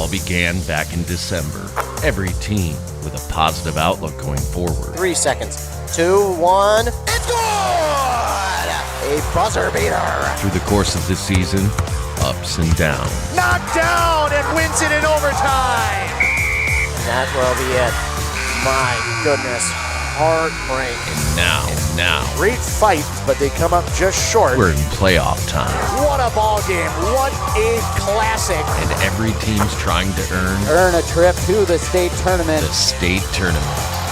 all began back in December. Every team with a positive outlook going forward. 3 seconds. 2, 1. It's good! A buzzer beater. Through the course of the season, ups and downs. Knocked down and wins it in overtime. And that will be it. My goodness. Heartbreak. And now. Great fight, but they come up just short. We're in playoff time. What a ball game. What a classic. And every team's trying to earn a trip to the state tournament. The state tournament.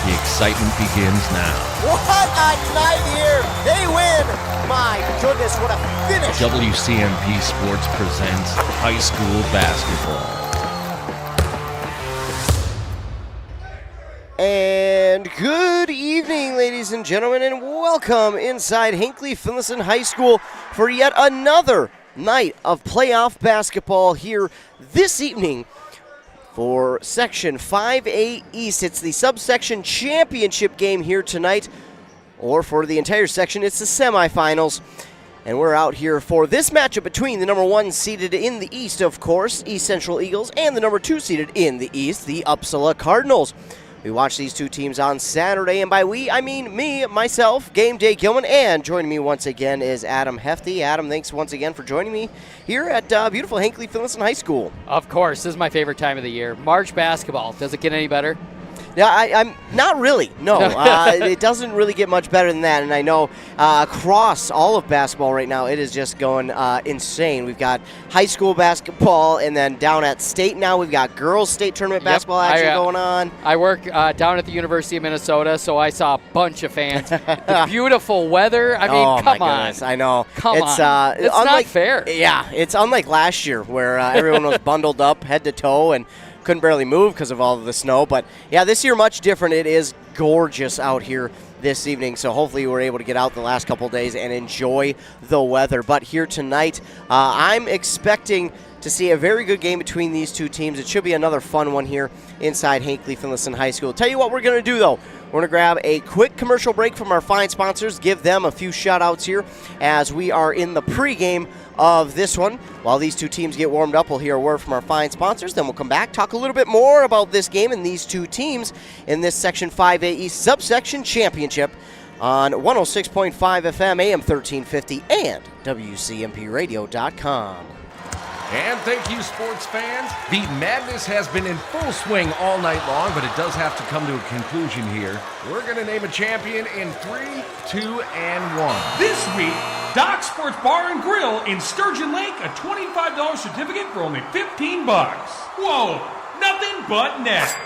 The excitement begins now. What a night here. They win. My goodness, what a finish. WCMP Sports presents high school basketball. And good evening, ladies and gentlemen, and welcome inside Hinckley Finlayson High School for yet another night of playoff basketball here this evening for Section 5A East. It's the subsection championship game here tonight, or for the entire section, it's the semifinals. And we're out here for this matchup between the number 1 seeded in the East, of course, East Central Eagles, and the number 2 seeded in the East, the Upsala Cardinals. We watched these two teams on Saturday, and by we, I mean me, myself, Game Day Gilman, and joining me once again is Adam Hefty. Adam, thanks once again for joining me here at beautiful Hinckley Finlayson High School. Of course, this is my favorite time of the year. March basketball. Does it get any better? Yeah, I'm not really. No, it doesn't really get much better than that. And I know across all of basketball right now, it is just going insane. We've got high school basketball, and then down at state now, we've got girls' state tournament basketball action going on. I work down at the University of Minnesota, so I saw a bunch of fans. The beautiful weather. I mean, come on. Goodness, I know. Come on. It's not fair. Yeah, it's unlike last year where everyone was bundled up head to toe and couldn't barely move because of all of the snow. But yeah, this year much different. It is gorgeous out here this evening, so hopefully you were able to get out the last couple of days and enjoy the weather. But here tonight, I'm expecting to see a very good game between these two teams. It should be another fun one here inside Hinckley Finlayson High School. Tell you what we're going to do, though. We're going to grab a quick commercial break from our fine sponsors, give them a few shout-outs here as we are in the pregame of this one. While these two teams get warmed up, we'll hear a word from our fine sponsors. Then we'll come back, talk a little bit more about this game and these two teams in this Section 5A East Subsection Championship on 106.5 FM, AM 1350, and WCMPradio.com. And thank you, sports fans. The madness has been in full swing all night long, but it does have to come to a conclusion here. We're going to name a champion in 3, 2, and 1. This week, Doc Sports Bar and Grill in Sturgeon Lake, a $25 certificate for only $15. Whoa, nothing but net.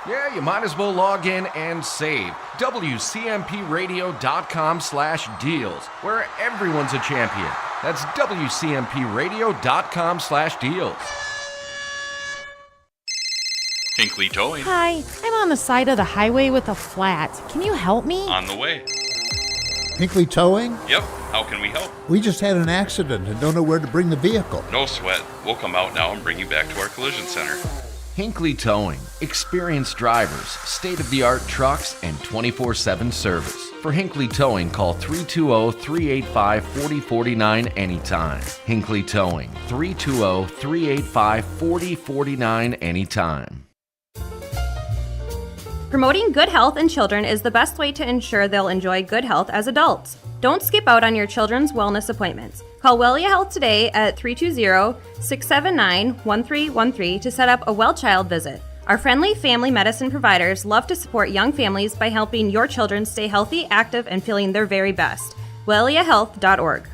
Yeah, you might as well log in and save. WCMPradio.com/deals, where everyone's a champion. That's WCMPradio.com/deals. Hinckley Towing. Hi, I'm on the side of the highway with a flat. Can you help me? On the way. Hinckley Towing? Yep, how can we help? We just had an accident and don't know where to bring the vehicle. No sweat. We'll come out now and bring you back to our collision center. Hinckley Towing. Experienced drivers, state-of-the-art trucks, and 24/7 service. For Hinckley Towing, call 320-385-4049 anytime. Hinckley Towing, 320-385-4049 anytime. Promoting good health in children is the best way to ensure they'll enjoy good health as adults. Don't skip out on your children's wellness appointments. Call Wellia Health today at 320-679-1313 to set up a Well Child visit. Our friendly family medicine providers love to support young families by helping your children stay healthy, active, and feeling their very best. WelliaHealth.org.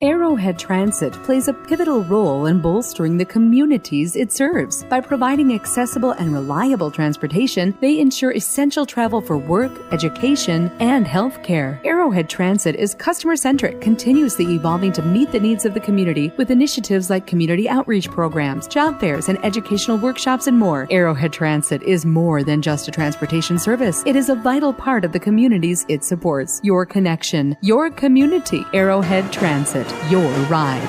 Arrowhead Transit plays a pivotal role in bolstering the communities it serves. By providing accessible and reliable transportation, they ensure essential travel for work, education, and healthcare. Arrowhead Transit is customer-centric, continuously evolving to meet the needs of the community with initiatives like community outreach programs, job fairs, and educational workshops and more. Arrowhead Transit is more than just a transportation service. It is a vital part of the communities it supports. Your connection, your community. Arrowhead Transit. Your ride.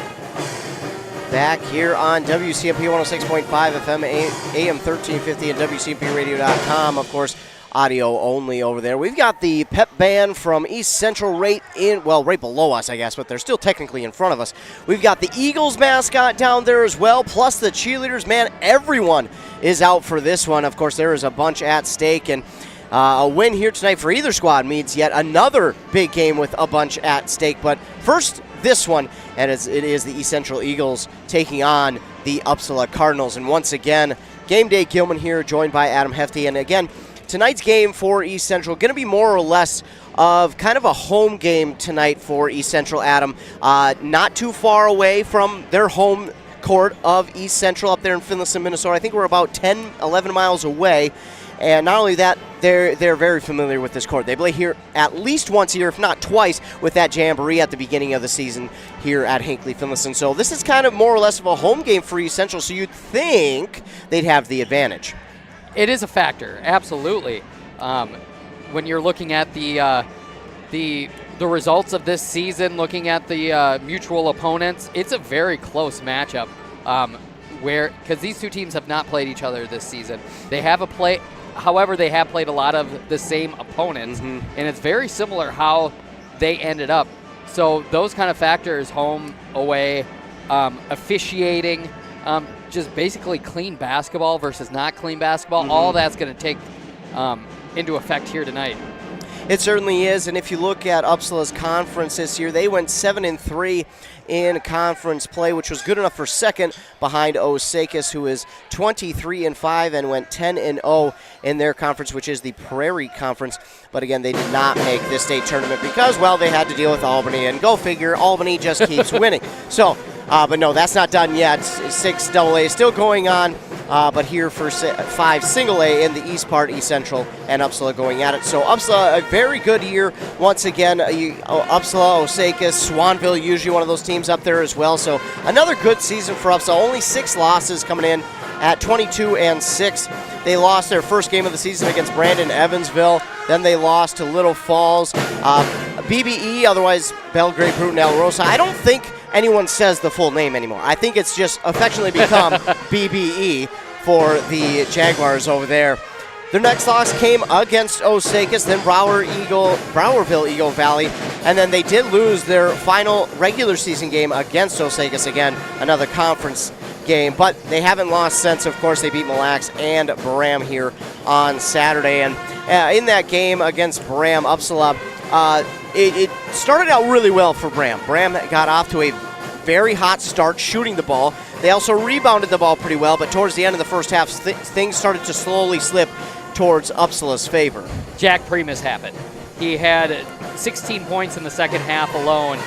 Back here on WCMP 106.5 FM, AM 1350, and WCMPradio.com. Of course, audio only over there. We've got the pep band from East Central right below us, I guess, but they're still technically in front of us. We've got the Eagles mascot down there as well, plus the cheerleaders. Man, everyone is out for this one. Of course, there is a bunch at stake, and a win here tonight for either squad means yet another big game with a bunch at stake. But first, this one, and it is the East Central Eagles taking on the Upsala Cardinals. And once again, Game Day Gilman here, joined by Adam Hefty. And again, tonight's game for East Central going to be more or less of kind of a home game tonight for East Central, Adam. Not too far away from their home court of East Central up there in Finlayson, Minnesota. I think we're about 10, 11 miles away. And not only that, they're very familiar with this court. They play here at least once a year, if not twice, with that jamboree at the beginning of the season here at Hinckley Finlayson. So this is kind of more or less of a home game for East Central, so you'd think they'd have the advantage. It is a factor, absolutely. When you're looking at the results of this season, looking at the mutual opponents, it's a very close matchup. Because these two teams have not played each other this season. However, they have played a lot of the same opponents, and it's very similar how they ended up. So those kind of factors, home, away, officiating, just basically clean basketball versus not clean basketball, all that's going to take into effect here tonight. It certainly is, and if you look at Upsala's conference this year, they went 7-3 in conference play, which was good enough for second behind Osakis, who is 23-5 and went 10-0 in their conference, which is the Prairie Conference. But again, they did not make this state tournament because, well, they had to deal with Albany, and go figure, Albany just keeps winning. So, but no, that's not done yet. 6AA is still going on. But here for 5 single A in the east part, East Central and Upsala going at it. So Upsala, a very good year once again. Upsala, Osakis, Swanville, usually one of those teams up there as well. So another good season for Upsala. Only 6 losses coming in at 22-6. They lost their first game of the season against Brandon Evansville. Then they lost to Little Falls. BBE, otherwise Belgrade Bruton El Rosa. I don't think anyone says the full name anymore. I think it's just affectionately become BBE for the Jaguars over there. Their next loss came against Osakis, then Browerville Eagle Valley, and then they did lose their final regular season game against Osakis, again, another conference game, but they haven't lost since. Of course, they beat Mille Lacs and Bram here on Saturday, and in that game against Bram, Upsala, it started out really well for Bram. Bram got off to a very hot start shooting the ball. They also rebounded the ball pretty well, but towards the end of the first half, things started to slowly slip towards Upsala's favor. Jack Primus happened. He had 16 points in the second half alone,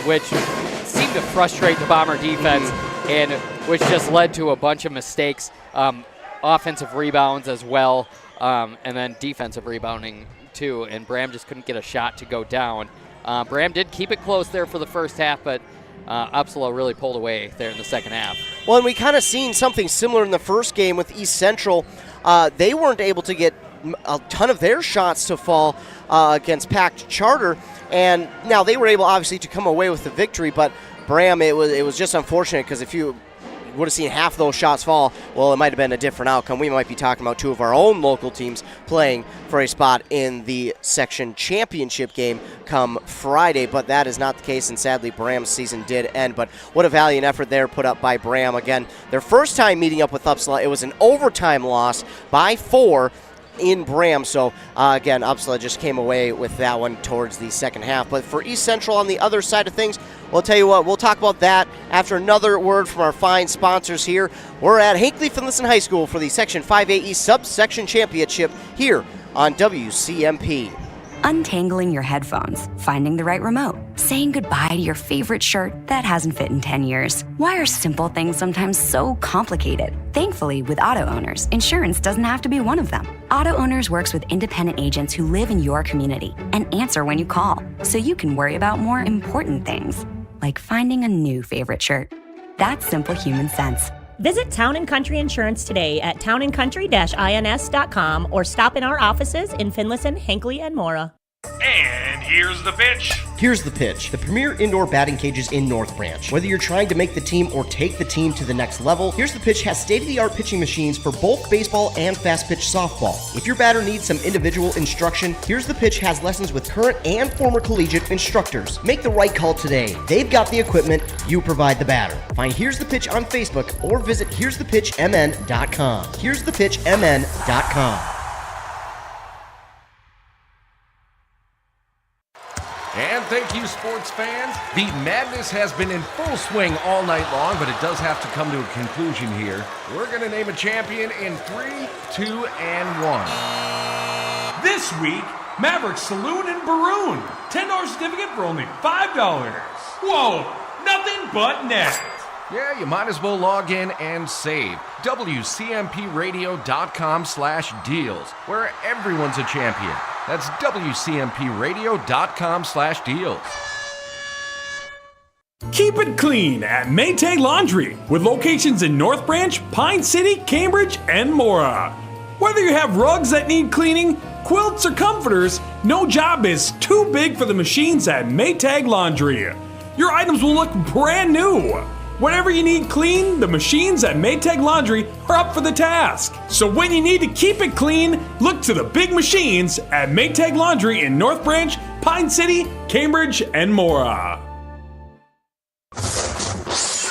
which seemed to frustrate the Bomber defense, and which just led to a bunch of mistakes, offensive rebounds as well, and then defensive rebounding too, and Bram just couldn't get a shot to go down. Bram did keep it close there for the first half, but Upsala really pulled away there in the second half. Well, and we kind of seen something similar in the first game with East Central. They weren't able to get a ton of their shots to fall against Packed Charter, and now they were able, obviously, to come away with the victory, but Bram, it was just unfortunate, because if you would have seen half those shots fall, well, it might have been a different outcome. We might be talking about 2 of our own local teams playing for a spot in the section championship game come Friday, but that is not the case, and sadly, Bram's season did end. But what a valiant effort there put up by Bram. Again, their first time meeting up with Upsala, it was an overtime loss by 4 in Bram. So, again, Upsala just came away with that one towards the second half. But for East Central on the other side of things, we'll tell you what, we'll talk about that after another word from our fine sponsors here. We're at Hinckley Finlayson High School for the Section 5A East Subsection Championship here on WCMP. Untangling your headphones, finding the right remote, saying goodbye to your favorite shirt that hasn't fit in 10 years. Why are simple things sometimes so complicated? Thankfully, with Auto Owners, insurance doesn't have to be one of them. Auto Owners works with independent agents who live in your community and answer when you call, so you can worry about more important things, like finding a new favorite shirt. That's simple human sense. Visit Town & Country Insurance today at townandcountry-ins.com or stop in our offices in Finlayson, Hinckley, and Mora. And here's the pitch. Here's the Pitch, the premier indoor batting cages in North Branch. Whether you're trying to make the team or take the team to the next level, Here's the Pitch has state-of-the-art pitching machines for both baseball and fast-pitch softball. If your batter needs some individual instruction, Here's the Pitch has lessons with current and former collegiate instructors. Make the right call today. They've got the equipment, you provide the batter. Find Here's the Pitch on Facebook or visit here'sthepitchmn.com. here'sthepitchmn.com. And thank you, sports fans. The madness has been in full swing all night long, but it does have to come to a conclusion here. We're going to name a champion in 3, 2, and 1. This week, Maverick Saloon in Baroon. $10 certificate for only $5. Whoa, nothing but net. Yeah, you might as well log in and save. WCMPradio.com/deals, where everyone's a champion. That's WCMPradio.com/deals. Keep it clean at Maytag Laundry, with locations in North Branch, Pine City, Cambridge, and Mora. Whether you have rugs that need cleaning, quilts, or comforters, no job is too big for the machines at Maytag Laundry. Your items will look brand new. Whatever you need clean, the machines at Maytag Laundry are up for the task. So when you need to keep it clean, look to the big machines at Maytag Laundry in North Branch, Pine City, Cambridge, and Mora.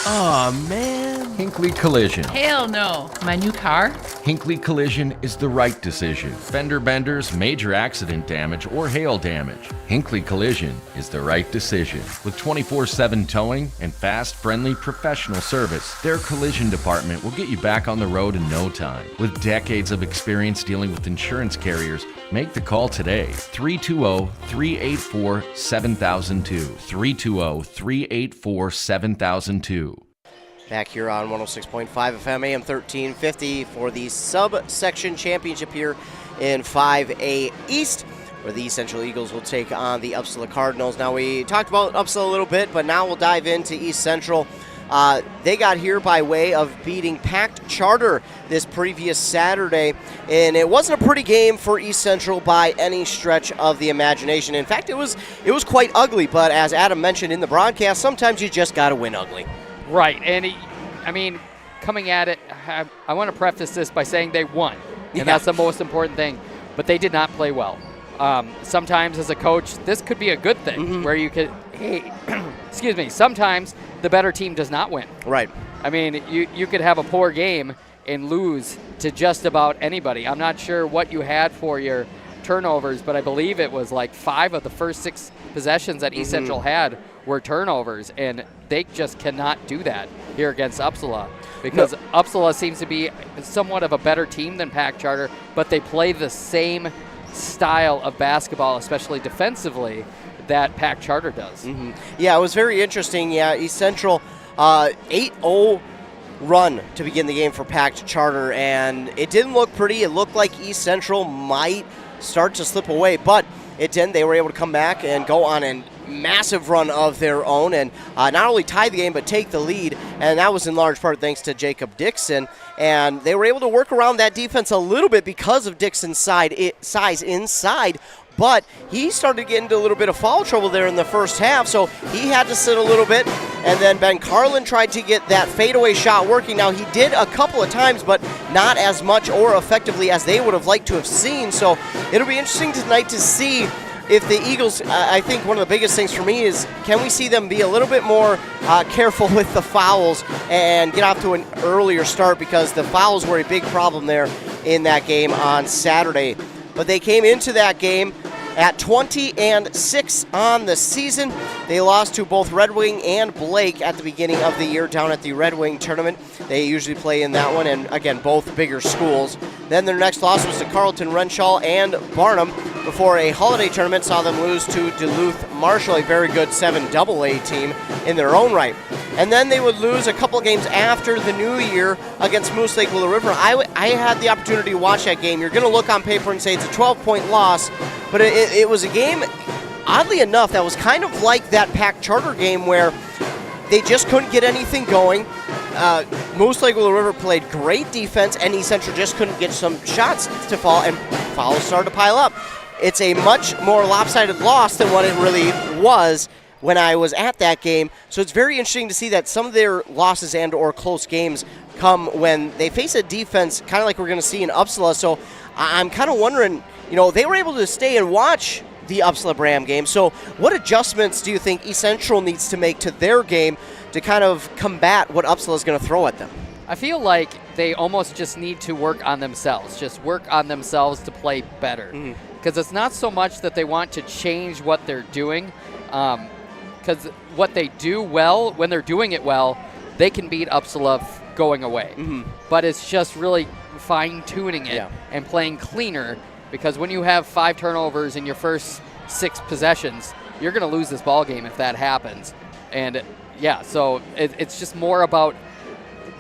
Aw, man. Hinckley Collision. Hell no. My new car? Hinckley Collision is the right decision. Fender benders, major accident damage, or hail damage. Hinckley Collision is the right decision. With 24/7 towing and fast, friendly, professional service, their collision department will get you back on the road in no time. With decades of experience dealing with insurance carriers, make the call today. 320-384-7002. 320-384-7002. Back here on 106.5 FM, AM 1350 for the subsection championship here in 5A East, where the East Central Eagles will take on the Upsala Cardinals. Now, we talked about Upsala a little bit, but now we'll dive into East Central. They got here by way of beating Packed Charter this previous Saturday, and it wasn't a pretty game for East Central by any stretch of the imagination. In fact, it was quite ugly, but as Adam mentioned in the broadcast, sometimes you just got to win ugly. Right, and coming at it, I want to preface this by saying they won, and that's the most important thing, but they did not play well. Sometimes as a coach, this could be a good thing, where you could, excuse me, sometimes the better team does not win. Right. I mean, you could have a poor game and lose to just about anybody. I'm not sure what you had for your turnovers, but I believe it was like 5 of the first 6 possessions that East Central had were turnovers, and they just cannot do that here against Upsala, because Upsala seems to be somewhat of a better team than Packed Charter, but they play the same style of basketball, especially defensively, that Packed Charter does. Yeah, it was very interesting. Yeah, East Central 8-0 run to begin the game for Packed Charter, and it didn't look pretty. It looked like East Central might start to slip away, but it didn't. They were able to come back and go on a massive run of their own and not only tie the game but take the lead, and that was in large part thanks to Jacob Dixon, and they were able to work around that defense a little bit because of Dixon's size inside, but he started getting into a little bit of foul trouble there in the first half, so he had to sit a little bit, and then Ben Carlin tried to get that fadeaway shot working. Now, he did a couple of times, but not as much or effectively as they would have liked to have seen, so it'll be interesting tonight to see if the Eagles, I think one of the biggest things for me is, can we see them be a little bit more careful with the fouls and get off to an earlier start, because the fouls were a big problem there in that game on Saturday. But they came into that game at 20-6 on the season. They lost to both Red Wing and Blake at the beginning of the year down at the Red Wing tournament. They usually play in that one, and again, both bigger schools. Then their next loss was to Carleton Renshaw and Barnum before a holiday tournament saw them lose to Duluth Marshall, a very good 7AA team in their own right. And then they would lose a couple games after the new year against Moose Lake Willow River. I had the opportunity to watch that game. You're going to look on paper and say it's a 12-point loss, but it was a game, oddly enough, that was kind of like that Packed Charter game where they just couldn't get anything going. Moose Lake Willow River played great defense, and East Central just couldn't get some shots to fall, and fouls started to pile up. it's a much more lopsided loss than what it really was when I was at that game. So it's very interesting to see that some of their losses and or close games come when they face a defense kind of like we're going to see in Upsala. So I'm kind of wondering, they were able to stay and watch the Upsala Bram game. So what adjustments do you think East Central needs to make to their game to kind of combat what Upsala is going to throw at them? I feel like they almost just need to work on themselves, to play better. Because it's not so much that they want to change what they're doing, because what they do well, when they're doing it well, they can beat Upsala going away. But it's just really fine-tuning it and playing cleaner, because when you have 5 turnovers in your first 6 possessions, you're going to lose this ball game if that happens. And so it's just more about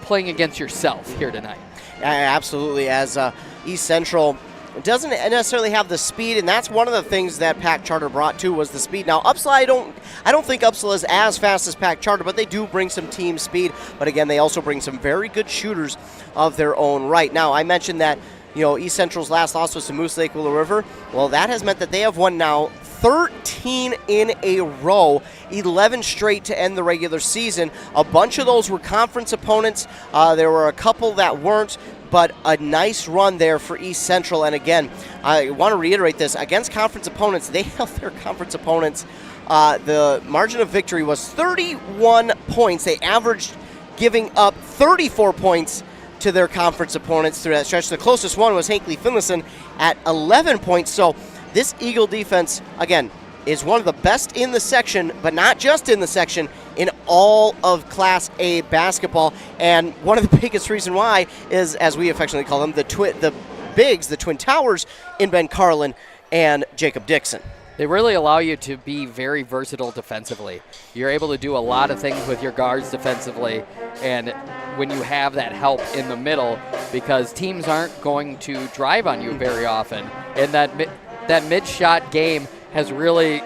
playing against yourself here tonight. Absolutely, as East Central doesn't necessarily have the speed, and that's one of the things that Pac Charter brought too, was the speed. Now Upsala, I don't think Upsala is as fast as Pac Charter, but they do bring some team speed. But again, they also bring some very good shooters of their own right. Now I mentioned that East Central's last loss was to Moose Lake Willow River. Well, that has meant that they have won now 13 in a row, 11 straight to end the regular season. A bunch of those were conference opponents. There were a couple that weren't, but a nice run there for East Central. And again, I want to reiterate this. Against conference opponents, they held their conference opponents. The margin of victory was 31 points. They averaged giving up 34 points to their conference opponents through that stretch. The closest one was Hinckley Finlayson at 11 points. So this Eagle defense, again, is one of the best in the section, but not just in the section, in all of Class A basketball. And one of the biggest reason why is, as we affectionately call them, the bigs, the Twin Towers in Ben Carlin and Jacob Dixon. They really allow you to be very versatile defensively. You're able to do a lot of things with your guards defensively, and when you have that help in the middle, because teams aren't going to drive on you very often, and that mid-shot game has really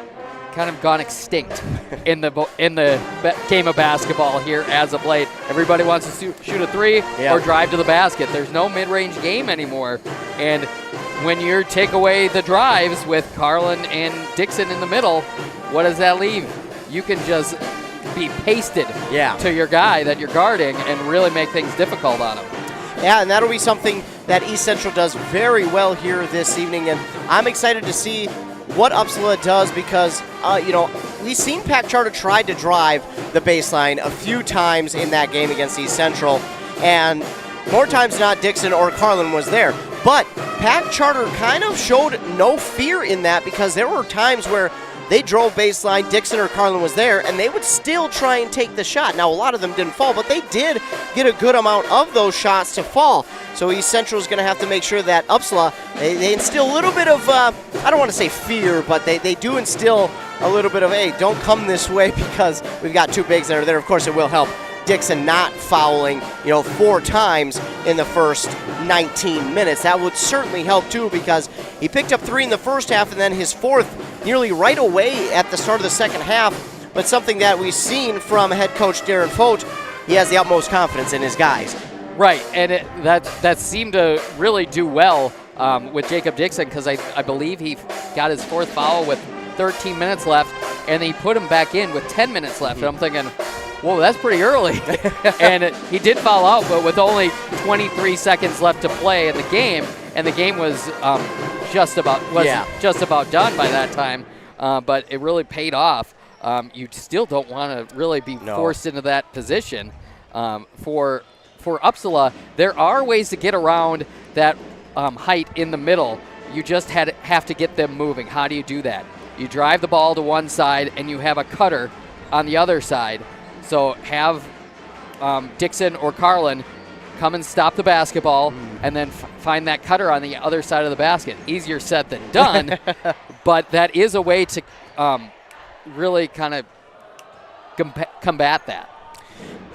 kind of gone extinct in the game of basketball here as of late. Everybody wants to shoot a 3 or drive to the basket. There's no mid-range game anymore, and when you take away the drives with Carlin and Dixon in the middle, what does that leave? You can just be pasted to your guy that you're guarding and really make things difficult on him. Yeah, and that'll be something that East Central does very well here this evening, and I'm excited to see what Upsala does, because, we've seen Pac Charter try to drive the baseline a few times in that game against East Central, and more times than not, Dixon or Carlin was there. But Pac Charter kind of showed no fear in that, because there were times where they drove baseline, Dixon or Carlin was there, and they would still try and take the shot. Now, a lot of them didn't fall, but they did get a good amount of those shots to fall. So East Central is going to have to make sure that Upsala, they instill a little bit of, I don't want to say fear, but they do instill a little bit of, hey, don't come this way because we've got 2 bigs that are there. Of course, it will help Dixon not fouling, 4 times in the first 19 minutes. That would certainly help too, because he picked up 3 in the first half and then his 4th nearly right away at the start of the second half. But something that we've seen from head coach Darren Focht, he has the utmost confidence in his guys. Right, and that seemed to really do well with Jacob Dixon, because I believe he got his 4th foul with 13 minutes left, and he put him back in with 10 minutes left. And I'm thinking, whoa, that's pretty early. And he did foul out, but with only 23 seconds left to play in the game, and the game was just about done by that time. But it really paid off. You still don't want to really be forced into that position. For Upsala, there are ways to get around that height in the middle. You just have to get them moving. How do you do that? You drive the ball to one side, and you have a cutter on the other side. So have Dixon or Carlin come and stop the basketball, and then find that cutter on the other side of the basket. Easier said than done, but that is a way to really kind of combat that.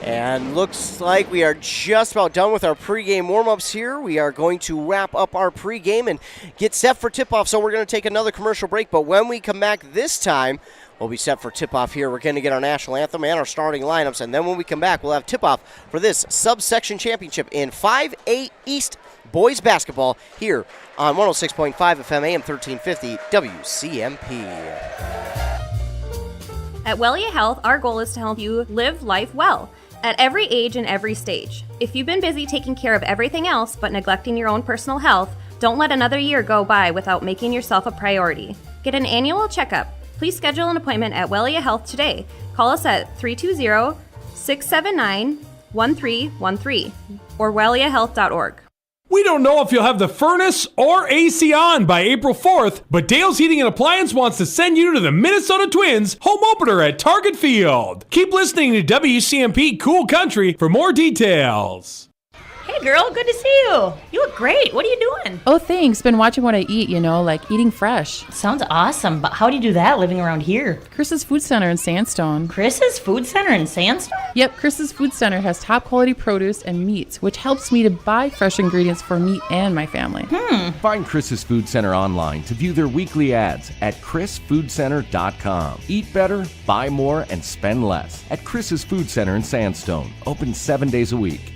And looks like we are just about done with our pregame warm-ups here. We are going to wrap up our pregame and get set for tip-off. So we're going to take another commercial break. But when we come back this time, we'll be set for tip-off here. We're going to get our national anthem and our starting lineups. And then when we come back, we'll have tip-off for this subsection championship in 5A East boys basketball here on 106.5 FM AM 1350 WCMP. At Wellia Health, our goal is to help you live life well at every age and every stage. If you've been busy taking care of everything else but neglecting your own personal health, don't let another year go by without making yourself a priority. Get an annual checkup. Please schedule an appointment at Wellia Health today. Call us at 320-679-1313 or welliahealth.org. We don't know if you'll have the furnace or AC on by April 4th, but Dale's Heating and Appliance wants to send you to the Minnesota Twins home opener at Target Field. Keep listening to WCMP Cool Country for more details. Hey girl, good to see you. You look great. What are you doing? Oh, thanks. Been watching what I eat, like eating fresh. Sounds awesome, but how do you do that living around here? Chris's Food Center in Sandstone. Chris's Food Center in Sandstone? Yep, Chris's Food Center has top quality produce and meats, which helps me to buy fresh ingredients for me and my family. Find Chris's Food Center online to view their weekly ads at chrisfoodcenter.com. Eat better, buy more, and spend less at Chris's Food Center in Sandstone. Open 7 days a week.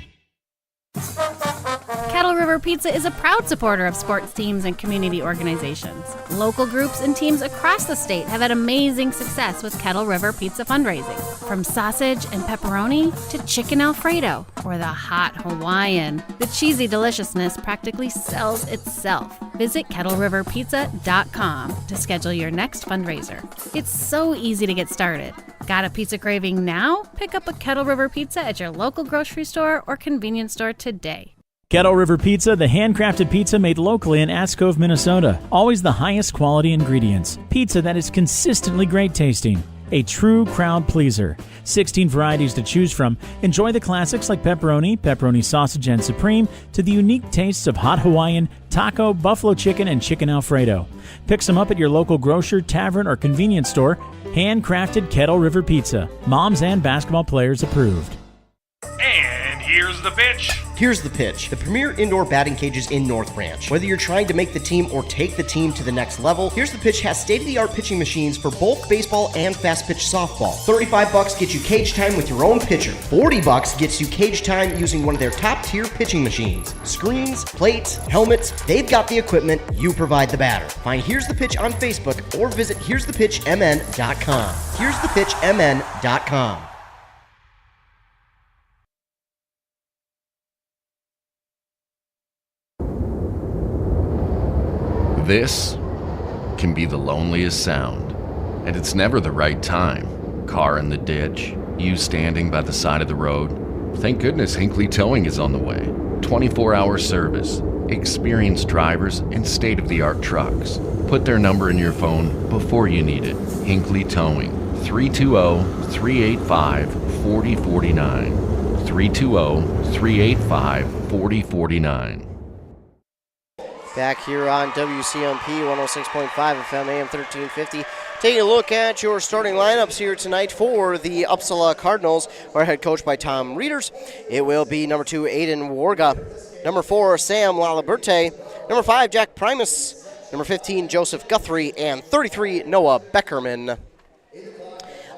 Kettle River Pizza is a proud supporter of sports teams and community organizations. Local groups and teams across the state have had amazing success with Kettle River Pizza fundraising. From sausage and pepperoni to chicken Alfredo or the hot Hawaiian, the cheesy deliciousness practically sells itself. Visit kettleriverpizza.com to schedule your next fundraiser. It's so easy to get started. Got a pizza craving now? Pick up a Kettle River Pizza at your local grocery store or convenience store today. Kettle River Pizza, the handcrafted pizza made locally in Ascove, Minnesota. Always the highest quality ingredients. Pizza that is consistently great tasting. A true crowd pleaser. 16 varieties to choose from. Enjoy the classics like pepperoni, pepperoni sausage and supreme, to the unique tastes of hot Hawaiian, taco, buffalo chicken, and chicken Alfredo. Pick some up at your local grocer, tavern, or convenience store. Handcrafted Kettle River Pizza. Moms and basketball players approved. And here's the pitch. Here's the pitch, the premier indoor batting cages in North Branch. Whether you're trying to make the team or take the team to the next level, Here's the Pitch has state-of-the-art pitching machines for both baseball and fast-pitch softball. $35 gets you cage time with your own pitcher. $40 gets you cage time using one of their top-tier pitching machines. Screens, plates, helmets, they've got the equipment, you provide the batter. Find Here's the Pitch on Facebook or visit here'sthepitchmn.com. here'sthepitchmn.com. This can be the loneliest sound, and it's never the right time. Car in the ditch, you standing by the side of the road. Thank goodness Hinckley Towing is on the way. 24-hour service, experienced drivers, and state-of-the-art trucks. Put their number in your phone before you need it. Hinckley Towing, 320-385-4049. 320-385-4049. Back here on WCMP 106.5 FM AM 1350. Taking a look at your starting lineups here tonight for the Upsala Cardinals, our head coach by Tom Reeders. It will be number 2, Aiden Warga. Number 4, Sam Laliberte. Number 5, Jack Primus. Number 15, Joseph Guthrie. And 33, Noah Beckerman.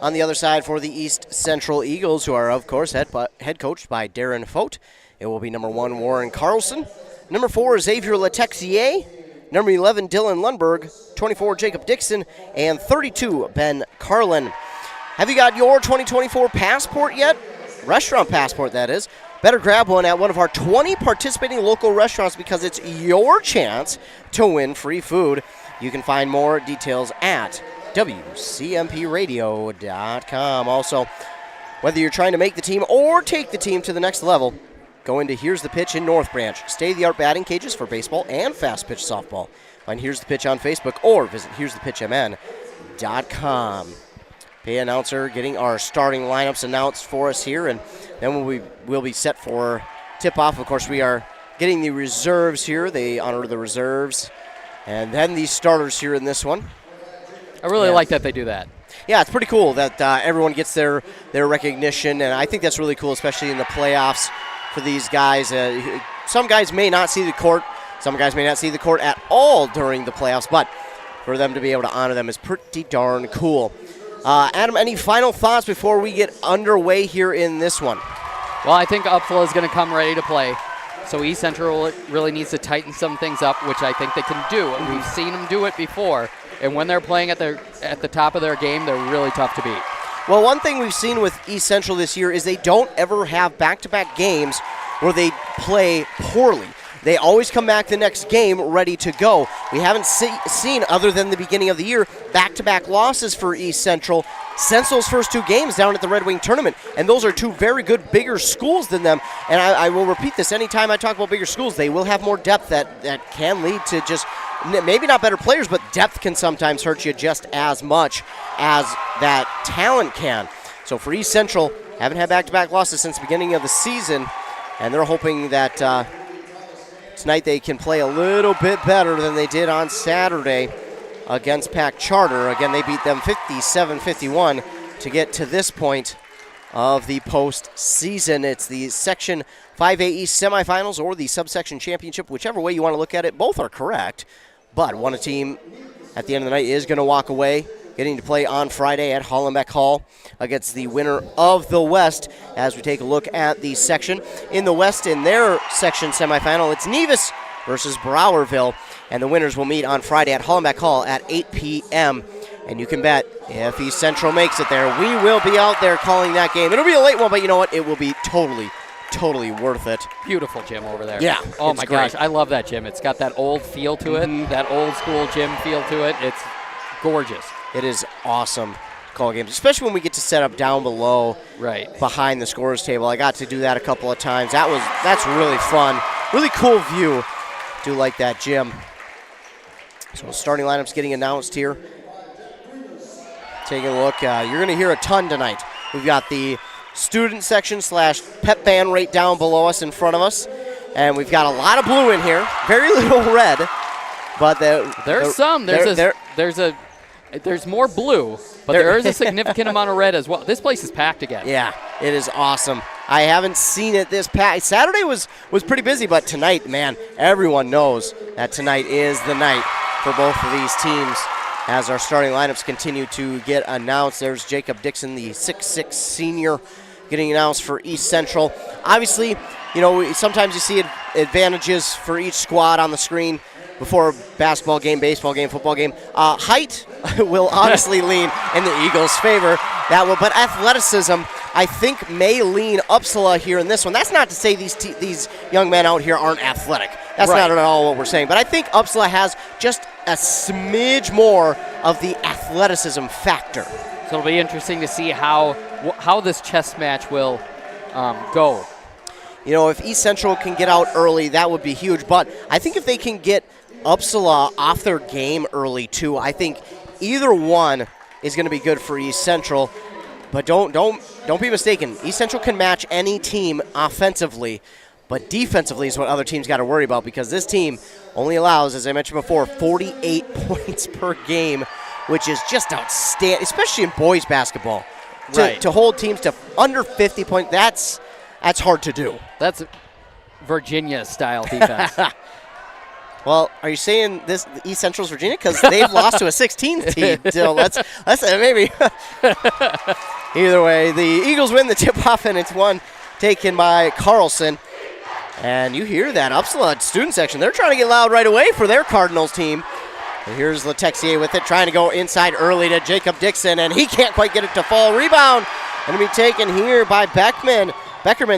On the other side for the East Central Eagles, who are, of course, head coached by Darren Fote, it will be number 1, Warren Carlson. Number 4, Xavier Letexier. Number 11, Dylan Lundberg. 24, Jacob Dixon. And 32, Ben Carlin. Have you got your 2024 passport yet? Restaurant passport, that is. Better grab one at one of our 20 participating local restaurants because it's your chance to win free food. You can find more details at WCMPradio.com. Also, whether you're trying to make the team or take the team to the next level, go into Here's the Pitch in North Branch. State-of-the-art batting cages for baseball and fast-pitch softball. Find Here's the Pitch on Facebook or visit here'sthepitchmn.com. Pay announcer getting our starting lineups announced for us here, and then we'll be set for tip-off. Of course, we are getting the reserves here. They honor the reserves. And then the starters here in this one. I really like that they do that. Yeah, it's pretty cool that everyone gets their recognition, and I think that's really cool, especially in the playoffs for these guys. Some guys may not see the court. Some guys may not see the court at all during the playoffs, but for them to be able to honor them is pretty darn cool. Adam, any final thoughts before we get underway here in this one? Well, I think Upsala is going to come ready to play. So East Central really needs to tighten some things up, which I think they can do. And we've seen them do it before. And when they're playing at the top of their game, they're really tough to beat. Well, one thing we've seen with East Central this year is they don't ever have back-to-back games where they play poorly. They always come back the next game ready to go. We haven't seen, other than the beginning of the year, back-to-back losses for East Central since those first 2 games down at the Red Wing Tournament. And those are 2 very good, bigger schools than them. And I will repeat this anytime I talk about bigger schools. They will have more depth that can lead to just maybe not better players, but depth can sometimes hurt you just as much as that talent can. So for East Central, haven't had back-to-back losses since the beginning of the season, and they're hoping that tonight they can play a little bit better than they did on Saturday against Pack Charter. Again, they beat them 57-51 to get to this point of the postseason. It's the Section 5A East semifinals or the subsection championship, whichever way you want to look at it. Both are correct, but one team at the end of the night is going to walk away, getting to play on Friday at Hollenbeck Hall against the winner of the West. As we take a look at the section in the West, in their section semifinal, it's Nevis versus Browerville, and the winners will meet on Friday at Hollenbeck Hall at 8 p.m. And you can bet if East Central makes it there, we will be out there calling that game. It'll be a late one, but you know what? It will be totally worth it. Beautiful gym over there. Yeah. Oh my gosh, I love that gym. It's got that old feel to it, that old school gym feel to it. It's gorgeous. It is awesome to call games, especially when we get to set up down below, right behind the scorer's table. I got to do that a couple of times. That's really fun. Really cool view. Do like that gym. So starting lineups getting announced here. Taking a look. You're going to hear a ton tonight. We've got the student section / pep band right down below us in front of us. And we've got a lot of blue in here. Very little red. But there's more blue, but there is a significant amount of red as well. This place is packed again. Yeah, it is awesome. I haven't seen it this past. Saturday was pretty busy, but tonight, man, everyone knows that tonight is the night for both of these teams as our starting lineups continue to get announced. There's Jacob Dixon, the 6'6 senior, getting announced for East Central. Obviously, sometimes you see advantages for each squad on the screen before a basketball game, baseball game, football game. Height will honestly lean in the Eagles' favor. But athleticism, I think, may lean Upsala here in this one. That's not to say these young men out here aren't athletic. That's not at all what we're saying. But I think Upsala has just a smidge more of the athleticism factor. So it'll be interesting to see how this chess match will go. If East Central can get out early, that would be huge. But I think if they can get Upsala off their game early too, I think either one is going to be good for East Central. But don't be mistaken. East Central can match any team offensively, but defensively is what other teams got to worry about, because this team only allows, as I mentioned before, 48 points per game, which is just outstanding, especially in boys basketball. To hold teams to under 50 points, that's hard to do. That's Virginia-style defense. Well, are you saying this East Central's Virginia? Because they've lost to a 16th team. So let's maybe. Either way, the Eagles win the tip-off, and it's one taken by Carlson. And you hear that Upsala student section. They're trying to get loud right away for their Cardinals team. And here's Letexier with it, trying to go inside early to Jacob Dixon, and he can't quite get it to fall. Rebound going to be taken here by Beckerman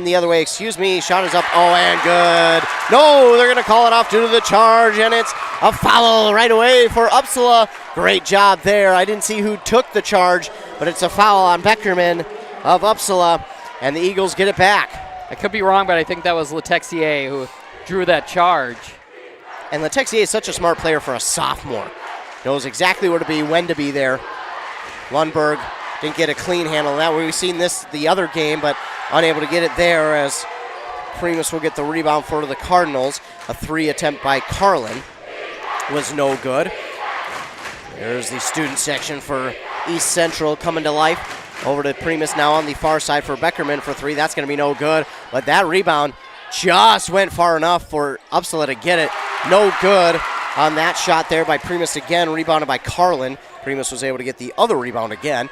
the other way, Shot is up, and good. No, they're going to call it off due to the charge, and it's a foul right away for Upsala. Great job there. I didn't see who took the charge, but it's a foul on Beckerman of Upsala, and the Eagles get it back. I could be wrong, but I think that was Letexier who drew that charge. And Letexier is such a smart player for a sophomore. Knows exactly where to be, when to be there. Lundberg didn't get a clean handle on that. We've seen this the other game, but unable to get it there, as Primus will get the rebound for the Cardinals. A 3 attempt by Carlin was no good. There's the student section for East Central coming to life. Over to Primus now on the far side for Beckerman for three. That's going to be no good. But that rebound just went far enough for Upsala to get it. No good on that shot there by Primus again. Rebounded by Carlin. Primus was able to get the other rebound again.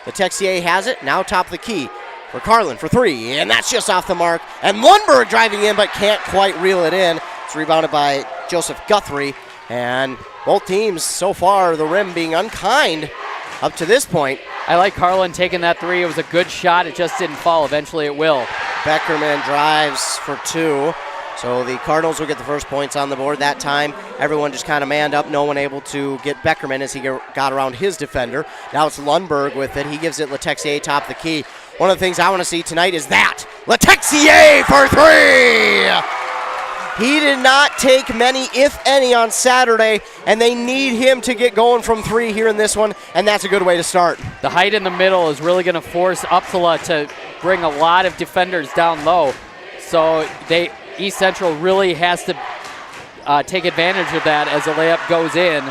The Texier has it. Now top of the key for Carlin for three. And that's just off the mark. And Lundberg driving in but can't quite reel it in. It's rebounded by Joseph Guthrie. And both teams so far, the rim being unkind up to this point. I like Carlin taking that three. It was a good shot. It just didn't fall. Eventually it will. Beckerman drives for two. So the Cardinals will get the first points on the board. That time, everyone just kind of manned up. No one able to get Beckerman as he got around his defender. Now it's Lundberg with it. He gives it Letexier top of the key. One of the things I want to see tonight is that. Letexier for three! He did not take many, if any, on Saturday, and they need him to get going from three here in this one, and that's a good way to start. The height in the middle is really going to force Upsala to bring a lot of defenders down low. So East Central really has to take advantage of that as the layup goes in.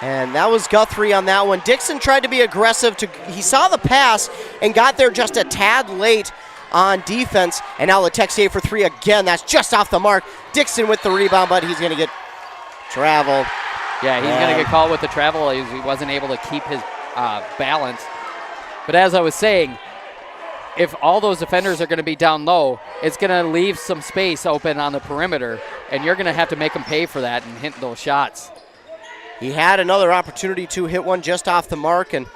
And that was Guthrie on that one. Dixon tried to be aggressive. He saw the pass and got there just a tad late on defense, and now Letexier for three again. That's just off the mark. Dixon with the rebound, but he's going to get travel. Yeah, he's going to get called with the travel. He wasn't able to keep his balance. But as I was saying, if all those defenders are going to be down low, it's going to leave some space open on the perimeter, and you're going to have to make them pay for that and hit those shots. He had another opportunity to hit one just off the mark, and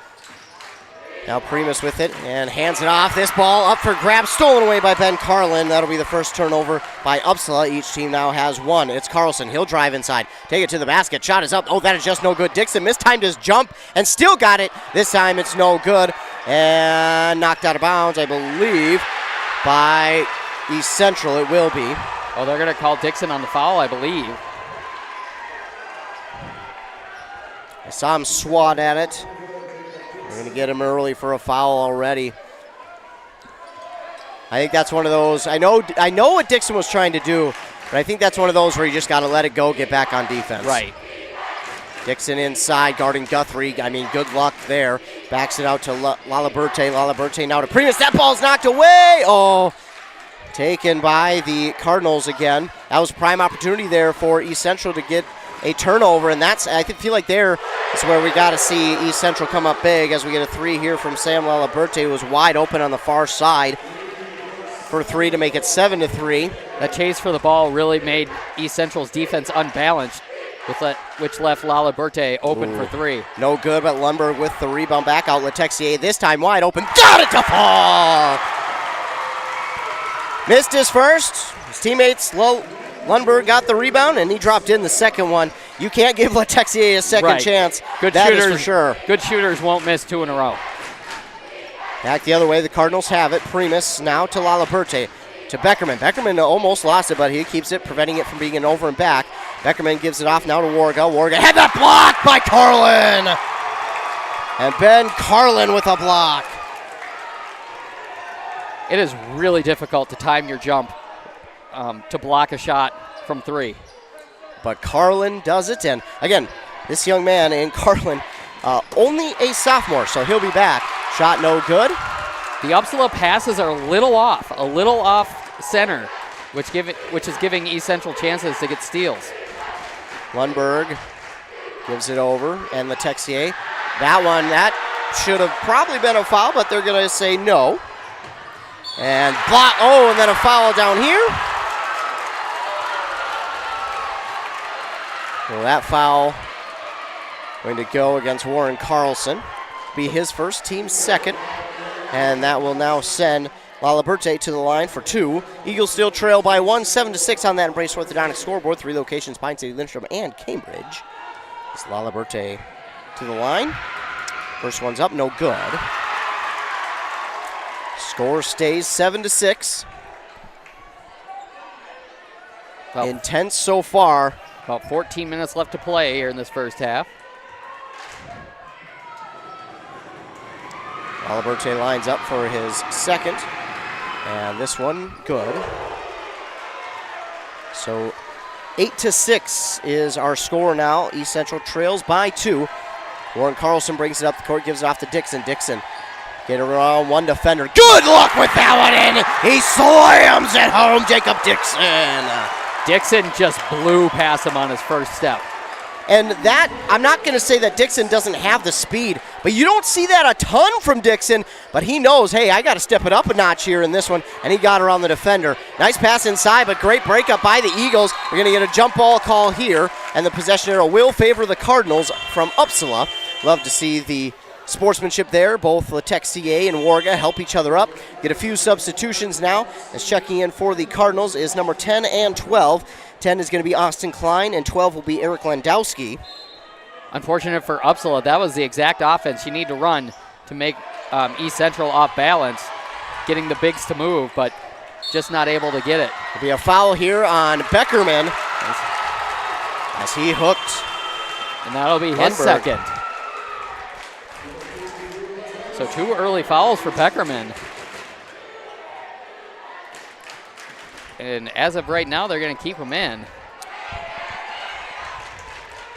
now Primus with it and hands it off. This ball up for grabs, stolen away by Ben Carlin. That'll be the first turnover by Upsala. Each team now has one. It's Carlson. He'll drive inside. Take it to the basket. Shot is up. Oh, that is just no good. Dixon mistimed his jump and still got it. This time it's no good. And knocked out of bounds, I believe, by East Central. It will be. Oh, they're going to call Dixon on the foul, I believe. I saw him swat at it. We're going to get him early for a foul already. I think that's one of those. I know what Dixon was trying to do, but I think that's one of those where you just got to let it go, get back on defense. Right. Dixon inside, guarding Guthrie. I mean, good luck there. Backs it out to Laliberte. Laliberte now to Primus. That ball's knocked away. Oh, taken by the Cardinals again. That was a prime opportunity there for East Central to get a turnover, and I feel like there is where we got to see East Central come up big as we get a three here from Sam Laliberte, who was wide open on the far side for three to make it 7-3. That chase for the ball really made East Central's defense unbalanced, which left Laliberte open for three. No good, but Lundberg with the rebound back out. Letexier this time wide open. Got it to fall! Missed his first. His teammates Lundberg got the rebound, and he dropped in the second one. You can't give Letexier a second chance. Good that shooters, is for sure. Good shooters won't miss two in a row. Back the other way, the Cardinals have it. Primus now to Laliberte, to Beckerman. Beckerman almost lost it, but he keeps it, preventing it from being an over and back. Beckerman gives it off now to Warga. Warga had that blocked by Carlin! And Ben Carlin with a block. It is really difficult to time your jump to block a shot from three. But Carlin does it, and again, this young man in Carlin, only a sophomore, so he'll be back. Shot no good. The Upsala passes are a little off center, which is giving East Central chances to get steals. Lundberg gives it over, and Letexier. That should have probably been a foul, but they're going to say no. And block. Oh, and then a foul down here. So that foul going to go against Warren Carlson. Be his first, team's second. And that will now send Laliberte to the line for two. Eagles still trail by 1, 7-6 on that Embrace Orthodontic scoreboard. 3 locations, Pine City, Lindstrom, and Cambridge. It's Laliberte to the line. First one's up, no good. Score stays 7-6. Intense so far. About 14 minutes left to play here in this first half. Laliberte lines up for his second. And this one, good. So 8-6 is our score now. East Central trails by 2. Warren Carlson brings it up the court, gives it off to Dixon. Dixon get around one defender. Good luck with that one in. He slams it home, Jacob Dixon. Dixon just blew past him on his first step. And that, I'm not going to say that Dixon doesn't have the speed, but you don't see that a ton from Dixon, but he knows, hey, I got to step it up a notch here in this one, and he got around the defender. Nice pass inside, but great breakup by the Eagles. We're going to get a jump ball call here, and the possession arrow will favor the Cardinals from Upsala. Love to see the sportsmanship there. Both Latech CA and Warga help each other up. Get a few substitutions now, as checking in for the Cardinals is number 10 and 12. 10 is going to be Austin Klein, and 12 will be Eric Landowski. Unfortunate for Upsala, that was the exact offense you need to run to make East Central off balance, getting the bigs to move, but just not able to get it. There'll be a foul here on Beckerman as he hooked. And that'll be his Lundberg. second. So 2 early fouls for Beckerman. And as of right now, they're going to keep him in.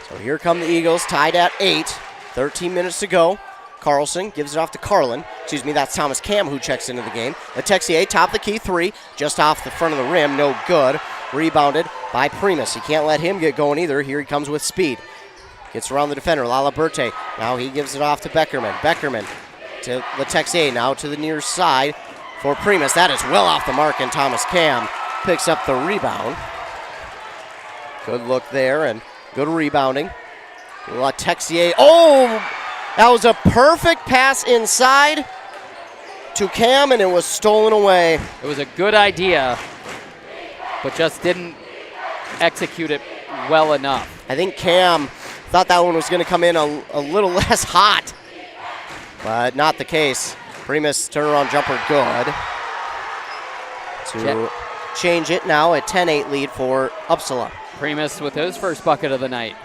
So here come the Eagles, tied at 8. 13 minutes to go. Carlson gives it off to Carlin. Excuse me, that's Thomas Cam who checks into the game. Letexier, top of the key, 3. Just off the front of the rim, no good. Rebounded by Primus. You can't let him get going either. Here he comes with speed. Gets around the defender, Lala Berte. Now he gives it off to Beckerman. Beckerman to Letexier, now to the near side for Primus. That is well off the mark, and Thomas Cam picks up the rebound. Good look there and good rebounding. Letexier. Oh, that was a perfect pass inside to Cam, and it was stolen away. It was a good idea, but just didn't execute it well enough. I think Cam thought that one was going to come in a little less hot, but not the case. Primus turnaround jumper good. To change it now, a 10-8 lead for Upsala. Primus with his first bucket of the night.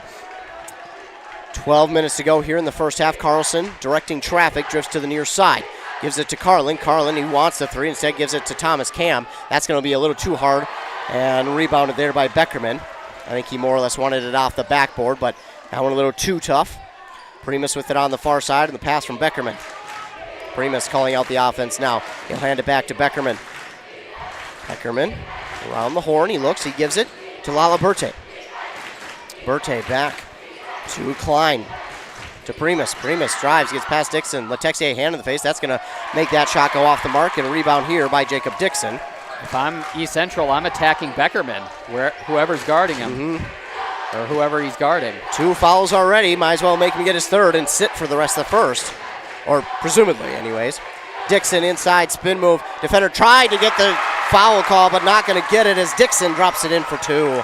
12 minutes to go here in the first half. Carlson directing traffic, drifts to the near side. Gives it to Carlin. Carlin, he wants the 3, instead gives it to Thomas Cam. That's going to be a little too hard, and rebounded there by Beckerman. I think he more or less wanted it off the backboard, but that one a little too tough. Primus with it on the far side, and the pass from Beckerman. Primus calling out the offense now. He'll hand it back to Beckerman. Beckerman around the horn. He looks. He gives it to Lala Berte. Berte back to Klein. To Primus. Primus drives, gets past Dixon. Letexier hand in the face. That's going to make that shot go off the mark, and a rebound here by Jacob Dixon. If I'm East Central, I'm attacking Beckerman, whoever's guarding him, or whoever he's guarding. 2 fouls already. Might as well make him get his third and sit for the rest of the first. Or presumably, anyways. Dixon inside, spin move. Defender tried to get the foul call, but not going to get it as Dixon drops it in for 2.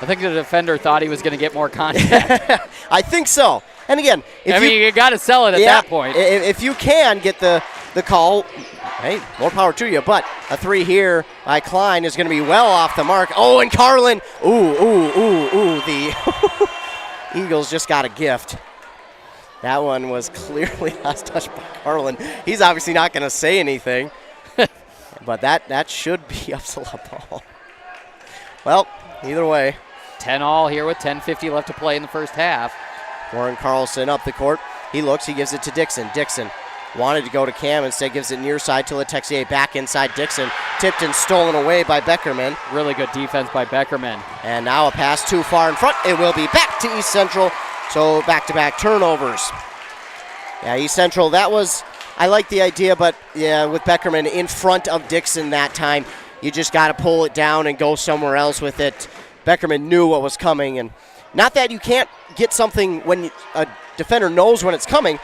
I think the defender thought he was going to get more contact. I think so. And again, if you got to sell it at that point. If you can get the call, hey, more power to you. But a 3 here by Klein is going to be well off the mark. Oh, and Carlin. Ooh. The Eagles just got a gift. That one was clearly last touch by Carlin. He's obviously not going to say anything. But that should be Upsala ball. Well, either way. 10-all here with 10:50 left to play in the first half. Warren Carlson up the court. He looks, he gives it to Dixon. Dixon wanted to go to Cam, instead gives it near side to Letexier. Back inside Dixon. Tipped and stolen away by Beckerman. Really good defense by Beckerman. And now a pass too far in front. It will be back to East Central. So back-to-back turnovers. Yeah, East Central, that was, I like the idea, but yeah, with Beckerman in front of Dixon that time, you just got to pull it down and go somewhere else with it. Beckerman knew what was coming, and not that you can't get something when a defender knows when it's coming,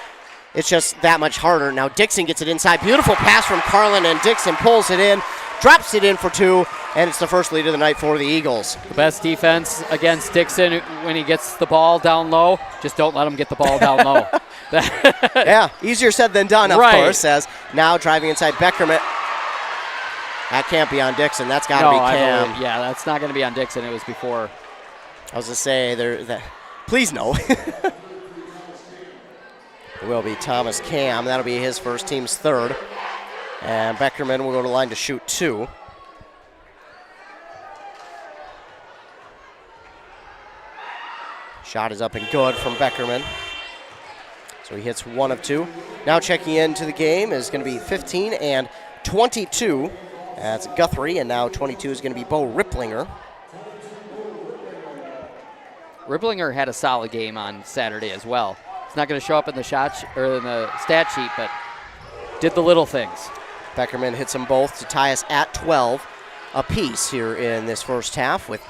it's just that much harder. Now Dixon gets it inside. Beautiful pass from Carlin, and Dixon pulls it in, drops it in for 2, and it's the first lead of the night for the Eagles. The best defense against Dixon when he gets the ball down low, just don't let him get the ball down low. Yeah, easier said than done, of course, as now driving inside Beckerman. That can't be on Dixon. That's got to be Cam. Yeah, that's not going to be on Dixon. It was before. I was going to say, please no. It will be Thomas Cam. That'll be his first, team's third. And Beckerman will go to line to shoot 2. Shot is up and good from Beckerman. So he hits 1 of 2. Now checking into the game is going to be 15 and 22. That's Guthrie, and now 22 is going to be Bo Ripplinger. Ripplinger had a solid game on Saturday as well. It's not going to show up in the or in the stat sheet, but did the little things. Beckerman hits them both to tie us at 12 apiece here in this first half with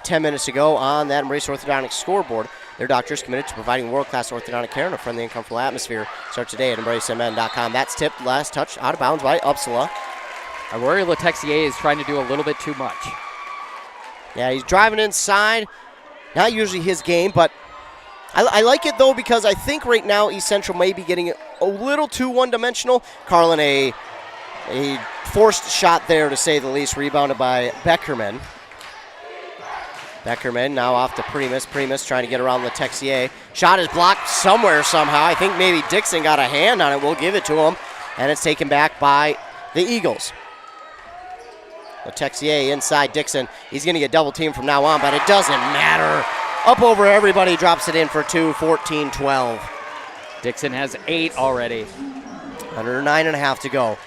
10 minutes to go on that Embrace Orthodontics scoreboard. Their doctors committed to providing world-class orthodontic care in a friendly and comfortable atmosphere. Start today at embracemn.com. That's tipped, last touch, out of bounds by Upsala. I worry Letexier is trying to do a little bit too much. Yeah, he's driving inside. Not usually his game, but I like it, though, because I think right now East Central may be getting a little too one-dimensional. Carlin, a forced shot there, to say the least, rebounded by Beckerman. Beckerman now off to Primus. Primus trying to get around Letexier. Shot is blocked somewhere somehow. I think maybe Dixon got a hand on it. We'll give it to him. And it's taken back by the Eagles. Letexier inside Dixon. He's going to get double teamed from now on, but it doesn't matter. Up over everybody, drops it in for 2, 14-12. Dixon has 8 already. Under 9.5 to go.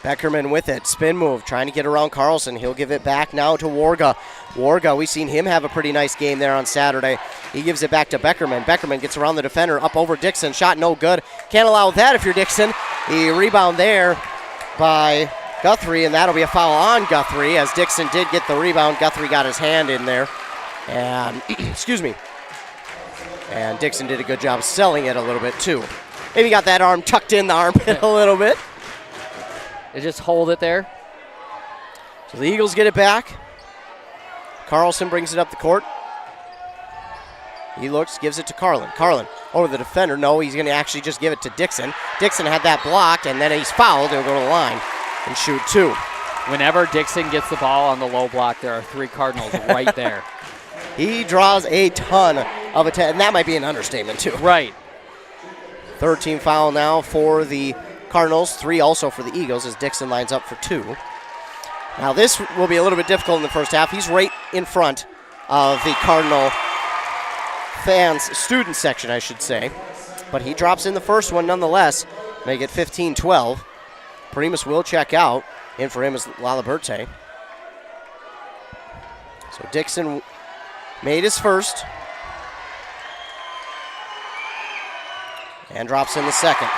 Beckerman with it, spin move, trying to get around Carlson. He'll give it back now to Warga. Warga, we've seen him have a pretty nice game there on Saturday. He gives it back to Beckerman. Beckerman gets around the defender, up over Dixon. Shot no good. Can't allow that if you're Dixon. The rebound there by Guthrie, and that'll be a foul on Guthrie, as Dixon did get the rebound. Guthrie got his hand in there. And, excuse me. And Dixon did a good job selling it a little bit too. Maybe got that arm tucked in the armpit a little bit. They just hold it there. So the Eagles get it back. Carlson brings it up the court. He looks, gives it to Carlin. Carlin over the defender. No, he's going to actually just give it to Dixon. Dixon had that blocked, and then he's fouled. He'll go to the line and shoot 2. Whenever Dixon gets the ball on the low block, there are 3 Cardinals right there. He draws a ton of attention, and that might be an understatement too. Right. 13 foul now for the Cardinals, 3 also for the Eagles as Dixon lines up for 2. Now this will be a little bit difficult in the first half. He's right in front of the Cardinal fans, student section I should say. But he drops in the first one nonetheless, make it 15-12. Primus will check out. In for him is Laliberte. So Dixon made his first. And drops in the second.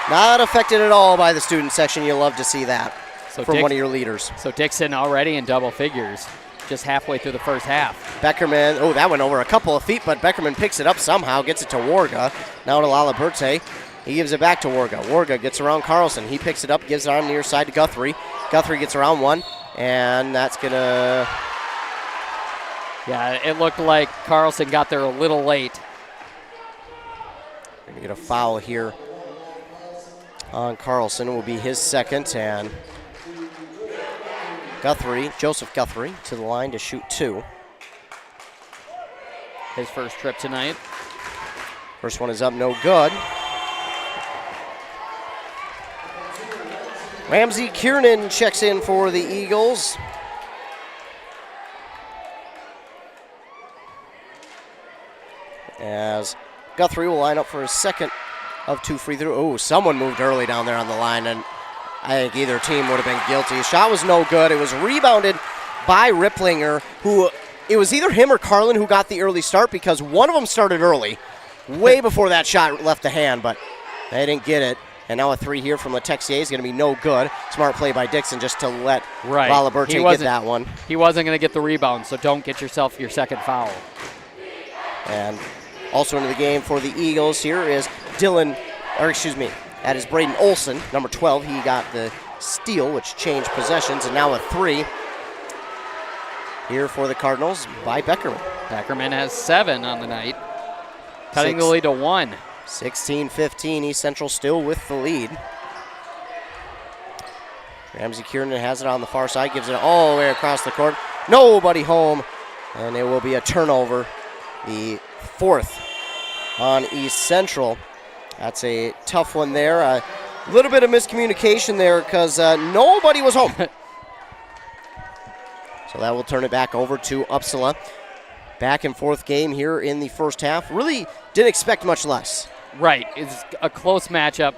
Not affected at all by the student section. You'll love to see that from one of your leaders. So Dixon already in double figures, just halfway through the first half. Beckerman, oh, that went over a couple of feet, but Beckerman picks it up somehow, gets it to Warga. Now to Laliberte. He gives it back to Warga. Warga gets around Carlson. He picks it up, gives it on the near side to Guthrie. Guthrie gets around one, and that's going to... Yeah, it looked like Carlson got there a little late. Going to get a foul here on Carlson. It will be his second, and Guthrie, Joseph Guthrie, to the line to shoot 2. His first trip tonight. First one is up, no good. Ramsey Kiernan checks in for the Eagles. As Guthrie will line up for his second of 2 free throws. Oh, someone moved early down there on the line, and I think either team would have been guilty. Shot was no good. It was rebounded by Ripplinger, who it was either him or Carlin who got the early start, because one of them started early, way before that shot left the hand, but they didn't get it. And now a 3 here from Letexier is going to be no good. Smart play by Dixon just to let Laliberte get that one. He wasn't going to get the rebound, so don't get yourself your second foul. And also into the game for the Eagles here is that is Braden Olson, number 12. He got the steal, which changed possessions, and now a 3 here for the Cardinals by Beckerman. Beckerman has 7 on the night, cutting the lead to 1. 16-15, East Central still with the lead. Ramsey Kiernan has it on the far side, gives it all the way across the court. Nobody home, and it will be a turnover. The 4th on East Central. That's a tough one there. A little bit of miscommunication there because nobody was home. So that will turn it back over to Upsala. Back and forth game here in the first half. Really didn't expect much less Right. It's a close matchup.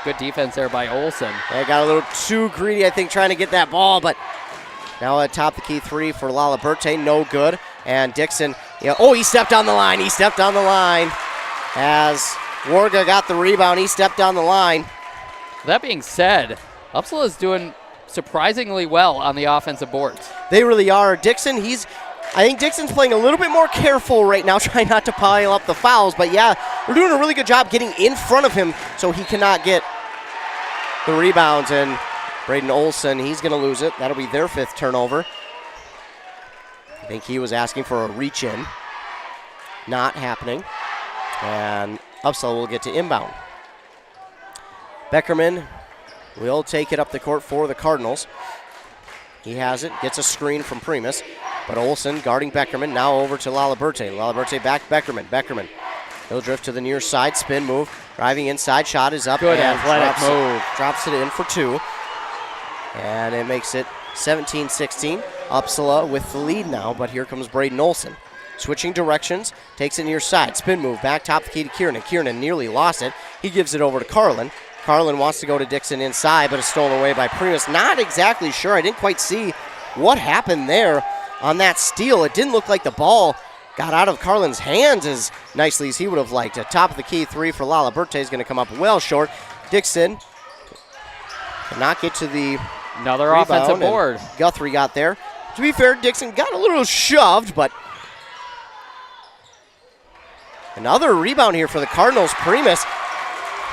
Good defense there by Olsen. They got a little too greedy, I think, trying to get that ball, but now a top the key three for Laliberte, no good. And Dixon, he stepped on the line. He stepped on the line as Warga got the rebound. He stepped on the line. That being said, Upsala is doing surprisingly well on the offensive boards. They really are. Dixon, I think Dixon's playing a little bit more careful right now, trying not to pile up the fouls. But yeah, we're doing a really good job getting in front of him so he cannot get the rebounds. And Braden Olsen, he's going to lose it. That'll be their 5th turnover. I think he was asking for a reach in. Not happening. And Upsala will get to inbound. Beckerman will take it up the court for the Cardinals. He has it, gets a screen from Primus. But Olsen guarding Beckerman, now over to Laliberte. Laliberte back Beckerman. Beckerman, he'll drift to the near side, spin move. Driving inside, shot is up. Good and athletic move. Drops it in for 2. And it makes it 17-16. Upsala with the lead now, but here comes Braden Olsen. Switching directions, takes it near side. Spin move, back top the key to Kiernan. Kiernan nearly lost it. He gives it over to Carlin. Carlin wants to go to Dixon inside, but it's stolen away by Primus. Not exactly sure. I didn't quite see what happened there on that steal. It didn't look like the ball got out of Carlin's hands as nicely as he would have liked. A top of the key 3 for Laliberte is going to come up well short. Dixon cannot get to the another rebound, offensive board. Guthrie got there. To be fair, Dixon got a little shoved, but another rebound here for the Cardinals. Primus.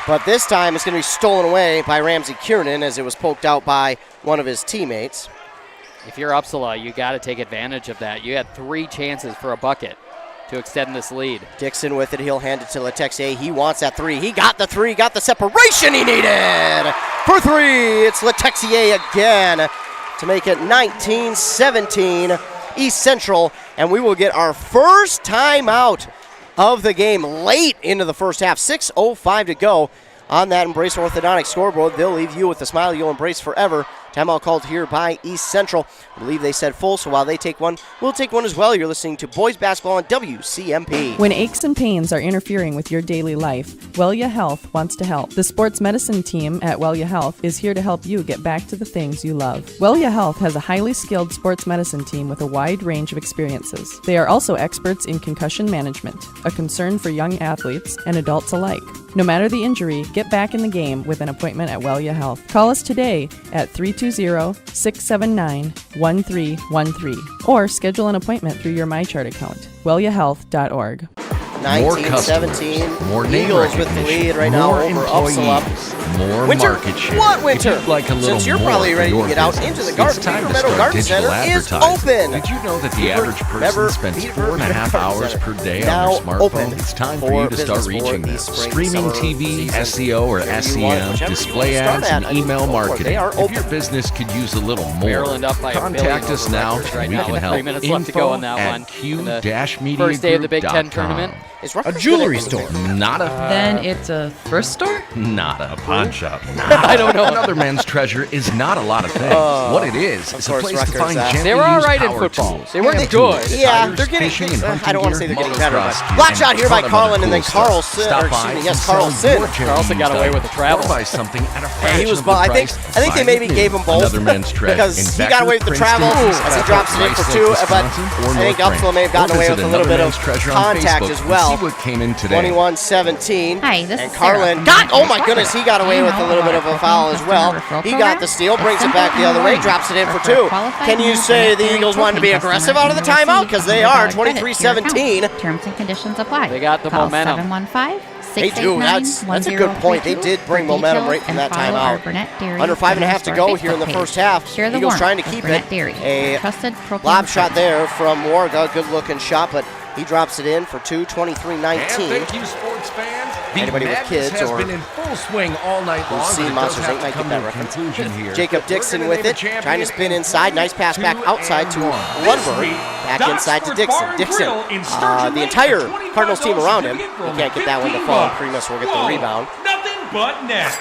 But this time it's going to be stolen away by Ramsey Kiernan as it was poked out by one of his teammates. If you're Upsala, you got to take advantage of that. You had 3 chances for a bucket to extend this lead. Dixon with it. He'll hand it to Letexier. He wants that 3. He got the 3. Got the separation he needed. For 3, it's Letexier again to make it 19-17 East Central. And we will get our first timeout of the game late into the first half. 6:05 to go on that Embrace Orthodontic scoreboard. They'll leave you with the smile you'll embrace forever. Timeout called here by East Central. I believe they said full, so while they take one, we'll take one as well. You're listening to Boys Basketball on WCMP. When aches and pains are interfering with your daily life, Wellia Health wants to help. The sports medicine team at Wellia Health is here to help you get back to the things you love. Wellia Health has a highly skilled sports medicine team with a wide range of experiences. They are also experts in concussion management, a concern for young athletes and adults alike. No matter the injury, get back in the game with an appointment at Wellia Health. Call us today at 320-679-1313 or schedule an appointment through your MyChart account. WelliaHealth.org. 19-17. more name Eagles with the lead right now more over employees, Upsala. more Winter, market share. what Winter? If you'd like a little Since you're more probably for ready to your get out business, into the garden, it's time Beaver to Meadow start Garden digital Center is advertising. open. Did you know that the Beaver average person Meadow spends Garden 4.5 hours Center per day now on their smartphone? open It's time for for you to start business reaching for them. the spring, Streaming summer TV, season. SEO, or Whichever you want, SEM, whichever you display want to start ads, at, and I think email go for it. marketing. They are If open. your business could use a little more, Maryland up by a contact billion us over now Rutgers right and we now can with help. 3 minutes left to go in that one. Q-media First day of the Big Ten tournament. Is A Rutgers jewelry gonna- store. Nada. Then it's a thrift store? Nada. A pawn shop. I don't know. Another men's treasure is not a lot of things. What it is a course place to Rutgers, find gently They were all used right in power football. tools, They weren't hand good. tools, Yeah, tires, they're getting. fishing and I hunting don't want to say gear, they're getting better, but motocross gear, block and shot here a by ton of other Carlin, and then cool stuff. Carlson. Stop Or by excuse me, and yes, sell Carlson. your cherry Carlson got used away with the items. travel. Or buy something at a Yeah, fraction he was. of the I think price. they maybe gave him both. Another men's treasure because in he Becker, got away with the Princeton, travel as he Scottsdale, drops it in for Niceville, 2. But Wisconsin, or I think North Upsala may have gotten Branch. away Or with a visit little bit Another of Men's Treasure on contact Facebook as and well. see what came in today. 21-17. Hi, this And is Carlin Sarah got. from Oh my goodness, he got away with a little bit of a foul as well. He got the steal, brings it back the other way, drops it in for 2. Can you say the Eagles wanted to be aggressive out of the timeout? Because they are. 23-17. Terms and conditions apply. They got the Call momentum. 715-689-1042 They do. That's a good point. They did bring for momentum right details from and that follow our timeout. Burnett Dairy Under 5.5 to go here in the Facebook first page. half. Share the Eagles warmth trying to with keep Burnett it. Dairy, A trusted propane lob shot partner. there from Warga. Good looking shot, but he drops it in for 2. And 23-19. thank you, sports fans. The Anybody with madness kids has or been in full swing all night who's long. seen but it Monsters does have Inc. to might come get to that a reference. conclusion here. Jacob We're Dixon gonna with name a it, champion trying to spin in inside. Nice pass back outside to Lundberg. Back inside to Dixon. Dixon, the entire Cardinals team around him. He can't get that one to fall. Primus will get the rebound. Nothing but net.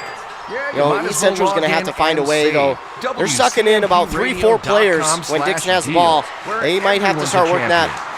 East Central's going to have to find a way, though. They're sucking in about 3-4 players when Dixon has the ball. They might have to start working that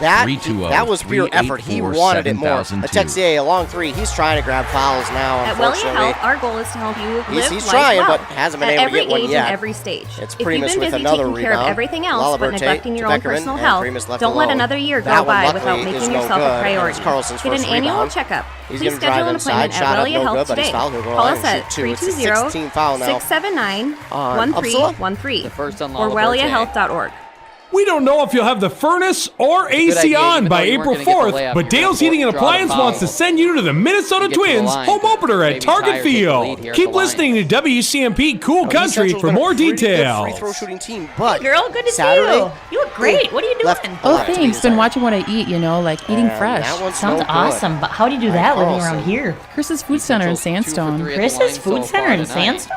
That was pure effort. He wanted it more. Texier, a long three. He's trying to grab fouls now, At Wellia unfortunately. Health, our goal is to help you live He's life trying, well. but hasn't been At able to get one every age yet. and every stage. It's If you've Primus been with busy another taking care of rebound. everything else but Laliberte neglecting your to own Beckerman, personal and health, Primus left don't let alone. another year That go one, by without luckily, is making no yourself good, a and priority. it's Carlson's Get an first annual rebound. checkup. He's Please gonna schedule drive an inside, appointment shot at up, Wellia no Health good, but he's today. fouled. He'll go Call line us and at shoot two. It's a 16 foul now. 320-679-1313 The first on or Laliberte. welliahealth.org. We don't know if you'll have the furnace or AC idea, on even by though you weren't April gonna get the 4th, layup, but you're Dale's gonna Heating and draw the Appliance foul. wants to send you to the Minnesota Get to the Twins line. home opener at Maybe Target Tyre take the Field. lead here at Keep the line. listening to WCMP Cool East Country Central's for been a more pretty good details. free throw shooting team, but Girl, good to Saturday, see you. You look great. What are you doing? Oh, thanks. Been watching what I eat, like eating fresh. That one's Sounds no good. awesome, but how do you do that living Carlson. around here? Chris's Food Center in Sandstone. Two for 3 at the Chris's line so Food far Center in tonight. Sandstone?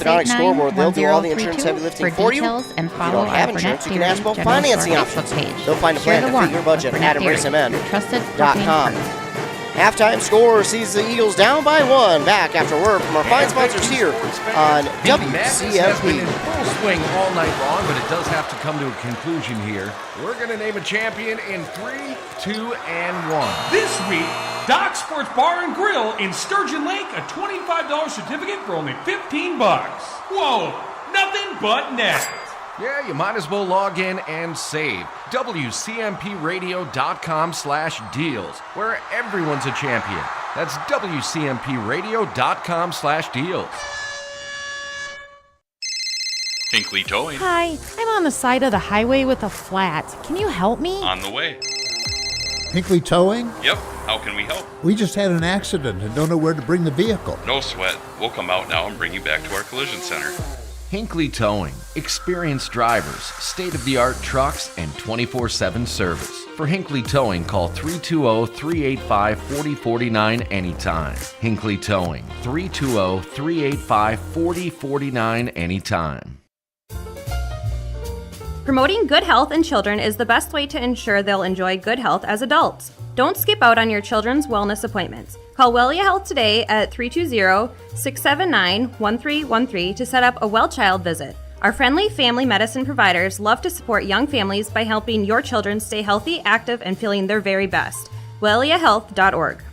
orthodontic scoreboard. They'll do all the insurance heavy lifting for you. And If you follow don't have our insurance, you Burnett can ask about Dairy financing General options. Store Facebook page. They'll find a Share plan the to fit warmth your budget. of Burnett Adam Dairy, RaceMN. your trusted propane .com. partner. Halftime score sees the Eagles down by 1. Back after word from our fine sponsors here on The madness has been in WCMP. full swing all night long, but it does have to come to a conclusion here. We're going to name a champion in 3, 2, and 1. This week, Doc Sports Bar and Grill in Sturgeon Lake, a $25 certificate for only $15. Whoa, nothing but net. Yeah, you might as well log in and save. WCMPradio.com/deals, where everyone's a champion. That's WCMPradio.com/deals. Hinkley Towing. Hi, I'm on the side of the highway with a flat. Can you help me? On the way. Hinkley Towing? Yep, how can we help? We just had an accident and don't know where to bring the vehicle. No sweat. We'll come out now and bring you back to our collision center. Hinkley Towing. Experienced drivers, state-of-the-art trucks, and 24/7 service. For Hinkley Towing, call 320-385-4049 anytime. Hinkley Towing. 320-385-4049 anytime. Promoting good health in children is the best way to ensure they'll enjoy good health as adults. Don't skip out on your children's wellness appointments. Call Wellia Health today at 320-679-1313 to set up a Well Child visit. Our friendly family medicine providers love to support young families by helping your children stay healthy, active, and feeling their very best. WelliaHealth.org.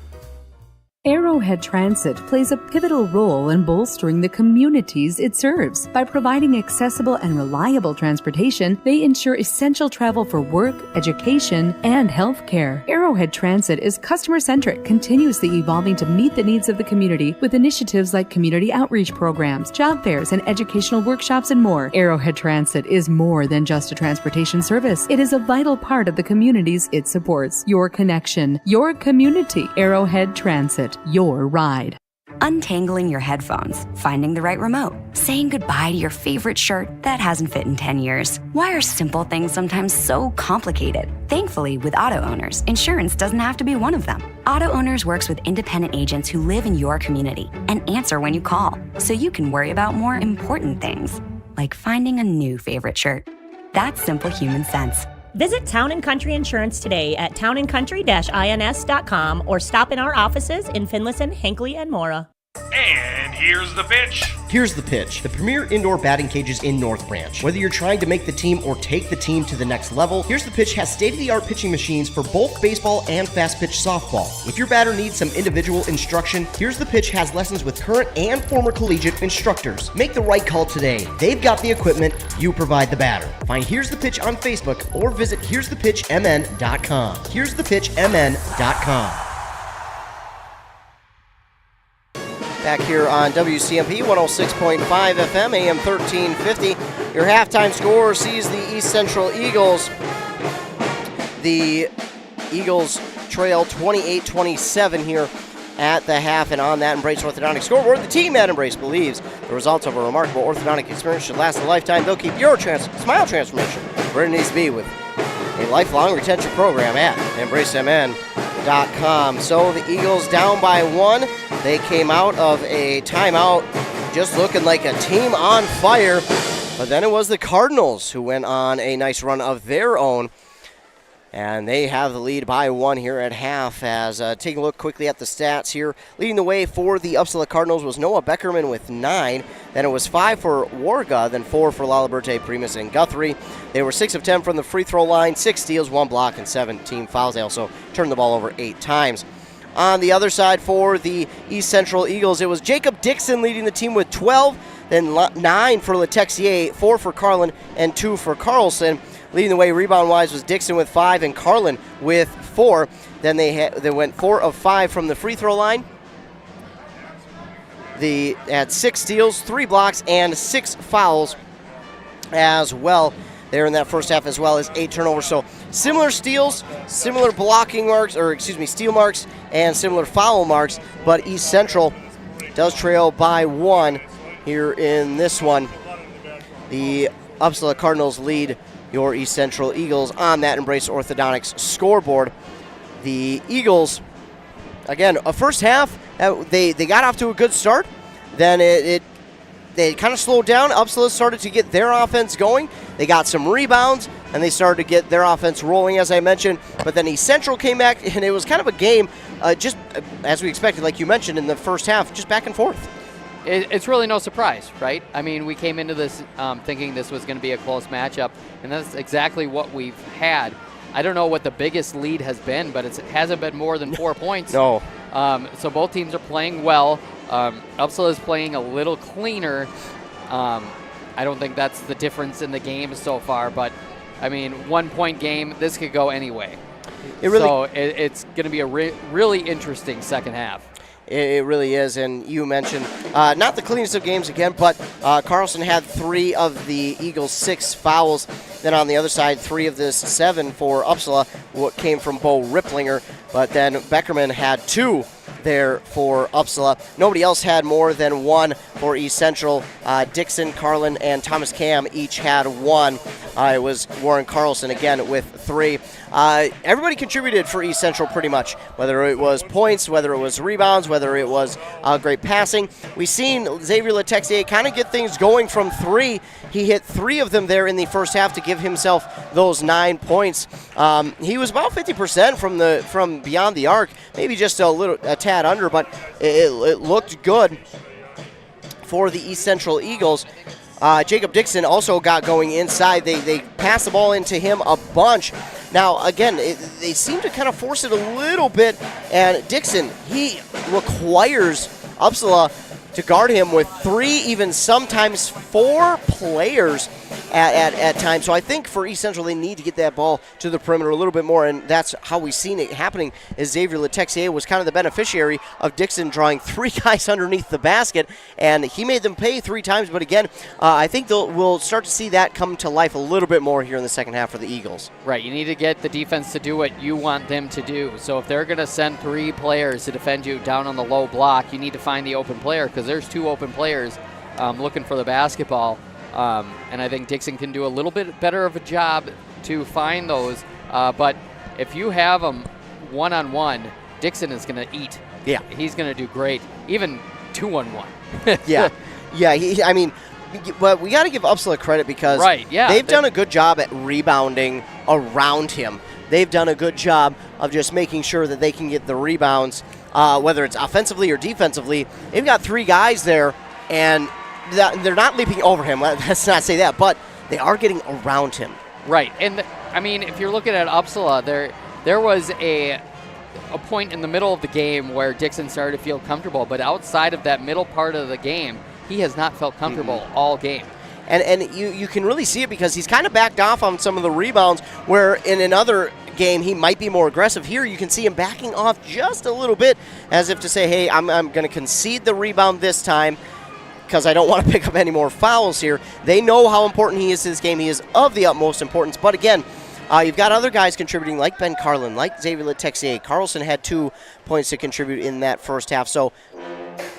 Arrowhead Transit plays a pivotal role in bolstering the communities it serves. By providing accessible and reliable transportation, they ensure essential travel for work, education, and healthcare. Arrowhead Transit is customer-centric, continuously evolving to meet the needs of the community with initiatives like community outreach programs, job fairs, and educational workshops, and more. Arrowhead Transit is more than just a transportation service. It is a vital part of the communities it supports. Your connection, your community. Arrowhead Transit. Your ride. Untangling your headphones, finding the right remote, saying goodbye to your favorite shirt that hasn't fit in 10 years. Why are simple things sometimes so complicated? Thankfully, with auto owners, insurance doesn't have to be one of them. Auto Owners works with independent agents who live in your community and answer when you call, so you can worry about more important things, like finding a new favorite shirt. That's simple human sense. Visit Town & Country Insurance today at townandcountry-ins.com or stop in our offices in Finlayson, Hinckley, and Mora. And here's the pitch. Here's the pitch, the premier indoor batting cages in North Branch. Whether you're trying to make the team or take the team to the next level, Here's the Pitch has state-of-the-art pitching machines for both baseball and fast-pitch softball. If your batter needs some individual instruction, Here's the Pitch has lessons with current and former collegiate instructors. Make the right call today. They've got the equipment, you provide the batter. Find Here's the Pitch on Facebook or visit here'sthepitchmn.com. here'sthepitchmn.com. Back here on WCMP 106.5 FM, AM 1350. Your halftime score sees the East Central Eagles. The Eagles trail 28-27 here at the half, and on that Embrace Orthodontic scoreboard, the team at Embrace believes the results of a remarkable orthodontic experience should last a lifetime. They'll keep your smile transformation where it needs to be with a lifelong retention program at EmbraceMN.com. So the Eagles down by one. They came out of a timeout just looking like a team on fire. But then it was the Cardinals who went on a nice run of their own. And they have the lead by one here at half. As taking a look quickly at the stats here, leading the way for the Upsala Cardinals was Noah Beckerman with 9. Then it was 5 for Warga, then 4 for Laliberte, Primus, and Guthrie. They were 6 of 10 from the free throw line, 6 steals, 1 block, and 7 team fouls. They also turned the ball over 8 times. On the other side for the East Central Eagles, it was Jacob Dixon leading the team with 12, then 9 for Letexier, 4 for Carlin, and 2 for Carlson. Leading the way rebound-wise was Dixon with 5 and Carlin with 4. Then they went 4 of 5 from the free throw line. They had 6 steals, 3 blocks, and 6 fouls as well there in that first half, as well as 8 turnovers. So similar steals, similar blocking marks, steal marks, and similar foul marks, but East Central does trail by 1 here in this one. The Upsala Cardinals lead your East Central Eagles on that Embrace Orthodontics scoreboard. The Eagles, again, a first half, they got off to a good start. Then they kind of slowed down. Upsala started to get their offense going. They got some rebounds, and they started to get their offense rolling, as I mentioned. But then East Central came back, and it was kind of a game, just as we expected, like you mentioned, in the first half, just back and forth. It's really no surprise, right? I mean, we came into this thinking this was going to be a close matchup, and that's exactly what we've had. I don't know what the biggest lead has been, but it hasn't been more than 4 points. No. So both teams are playing well. Upsala is playing a little cleaner. I don't think that's the difference in the game so far, but, I mean, 1 point game, this could go anyway. It's going to be a really interesting second half. It really is, and you mentioned not the cleanest of games again, but Carlson had 3 of the Eagles' 6 fouls Then on the other side, 3 of the 7 for Upsala came from Bo Ripplinger, but then Beckerman had 2 there for Upsala. Nobody else had more than 1 for East Central. Dixon, Carlin, and Thomas Cam each had 1. It was Warren Carlson again with 3. Everybody contributed for East Central pretty much, whether it was points, whether it was rebounds, whether it was great passing. We've seen Xavier Letexier kind of get things going from 3. He hit 3 of them there in the first half to give himself those 9 points. He was about 50% from beyond the arc, maybe just a tad under, but it looked good for the East Central Eagles. Jacob Dixon also got going inside. They passed the ball into him a bunch. Now, again, they seem to kind of force it a little bit, and Dixon, he requires Upsala to guard him with 3, even sometimes 4 players at times. So I think for East Central, they need to get that ball to the perimeter a little bit more, and that's how we've seen it happening. Is Xavier Letexier was kind of the beneficiary of Dixon drawing 3 guys underneath the basket, and he made them pay 3 times. But again, I think we'll start to see that come to life a little bit more here in the second half for the Eagles. Right, you need to get the defense to do what you want them to do. So if they're going to send 3 players to defend you down on the low block, you need to find the open player, because there's 2 open players looking for the basketball. And I think Dixon can do a little bit better of a job to find those. But if you have them one-on-one, Dixon is going to eat. Yeah. He's going to do great, even 2-on-1. Yeah. But we got to give Upsala credit because they've done a good job at rebounding around him. They've done a good job of just making sure that they can get the rebounds, whether it's offensively or defensively. They've got 3 guys there, and they're not leaping over him. Let's not say that, but they are getting around him. Right, and if you're looking at Upsala, there was a point in the middle of the game where Dixon started to feel comfortable, but outside of that middle part of the game, he has not felt comfortable all game. And you can really see it because he's kind of backed off on some of the rebounds, where in another game he might be more aggressive. Here you can see him backing off just a little bit, as if to say, hey, I'm going to concede the rebound this time, because I don't want to pick up any more fouls here. They know how important he is to this game. He is of the utmost importance. But again, you've got other guys contributing like Ben Carlin, like Xavier Letexier. Carlson had 2 points to contribute in that first half. So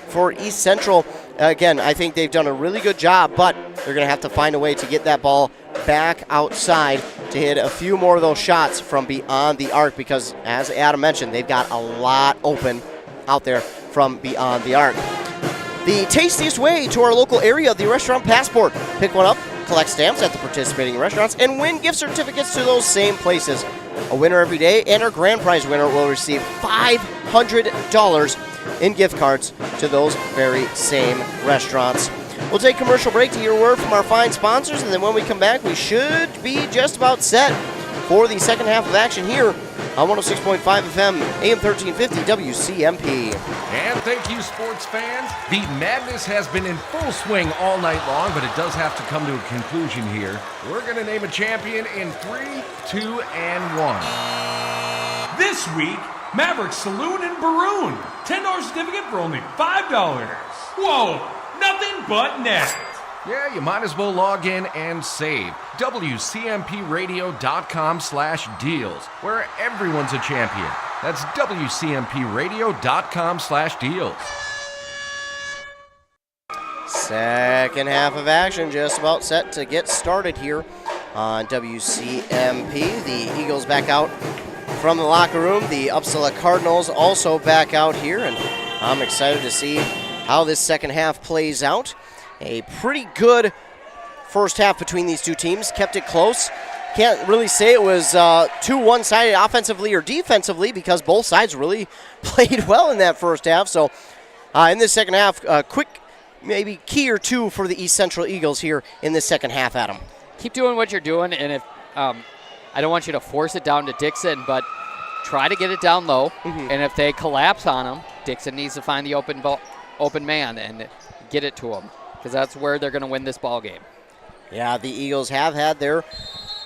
for East Central, again, I think they've done a really good job, but they're going to have to find a way to get that ball back outside to hit a few more of those shots from beyond the arc, because as Adam mentioned, they've got a lot open out there from beyond the arc. The tastiest way to our local area, the Restaurant Passport. Pick one up, collect stamps at the participating restaurants, and win gift certificates to those same places. A winner every day, and our grand prize winner will receive $500 in gift cards to those very same restaurants. We'll take a commercial break to hear a word from our fine sponsors, and then when we come back, we should be just about set for the second half of action here on 106.5 FM, AM 1350 WCMP. And thank you, sports fans. The madness has been in full swing all night long, but it does have to come to a conclusion here. We're going to name a champion in 3, 2, and 1. This week, Maverick Saloon in Baroon. $10 certificate for only $5. Whoa, nothing but net. Yeah, you might as well log in and save. WCMPradio.com/deals, where everyone's a champion. That's WCMPradio.com/deals. Second half of action just about set to get started here on WCMP. The Eagles back out from the locker room. The Upsala Cardinals also back out here, and I'm excited to see how this second half plays out. A pretty good first half between these two teams. Kept it close. Can't really say it was too one-sided offensively or defensively, because both sides really played well in that first half. So in this second half, quick maybe key or two for the East Central Eagles here in this second half, Adam. Keep doing what you're doing, and if I don't want you to force it down to Dixon, but try to get it down low. And if they collapse on him, Dixon needs to find the open man and get it to him, because that's where they're going to win this ball game. Yeah, the Eagles have had their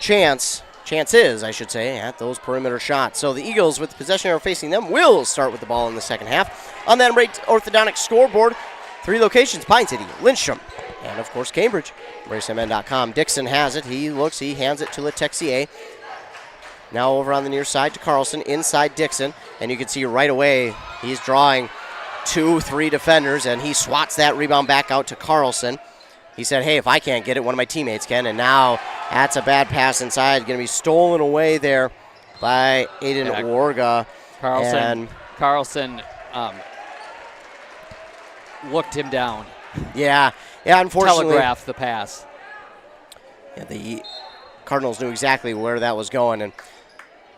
chances, I should say, at those perimeter shots. So the Eagles, with the possession arrow facing them, will start with the ball in the second half. On that rate orthodontic scoreboard, 3 locations, Pine City, Lindstrom, and of course Cambridge. EmbraceMN.com. Dixon has it. He looks, he hands it to Letexier. Now over on the near side to Carlson, inside Dixon, and you can see right away he's drawing 2-3 defenders, and he swats that rebound back out to Carlson. He said, hey, if I can't get it, one of my teammates can, and now that's a bad pass inside. Going to be stolen away there by Aiden Warga. Carlson looked him down. Yeah, unfortunately. Telegraphed the pass. Yeah, the Cardinals knew exactly where that was going, and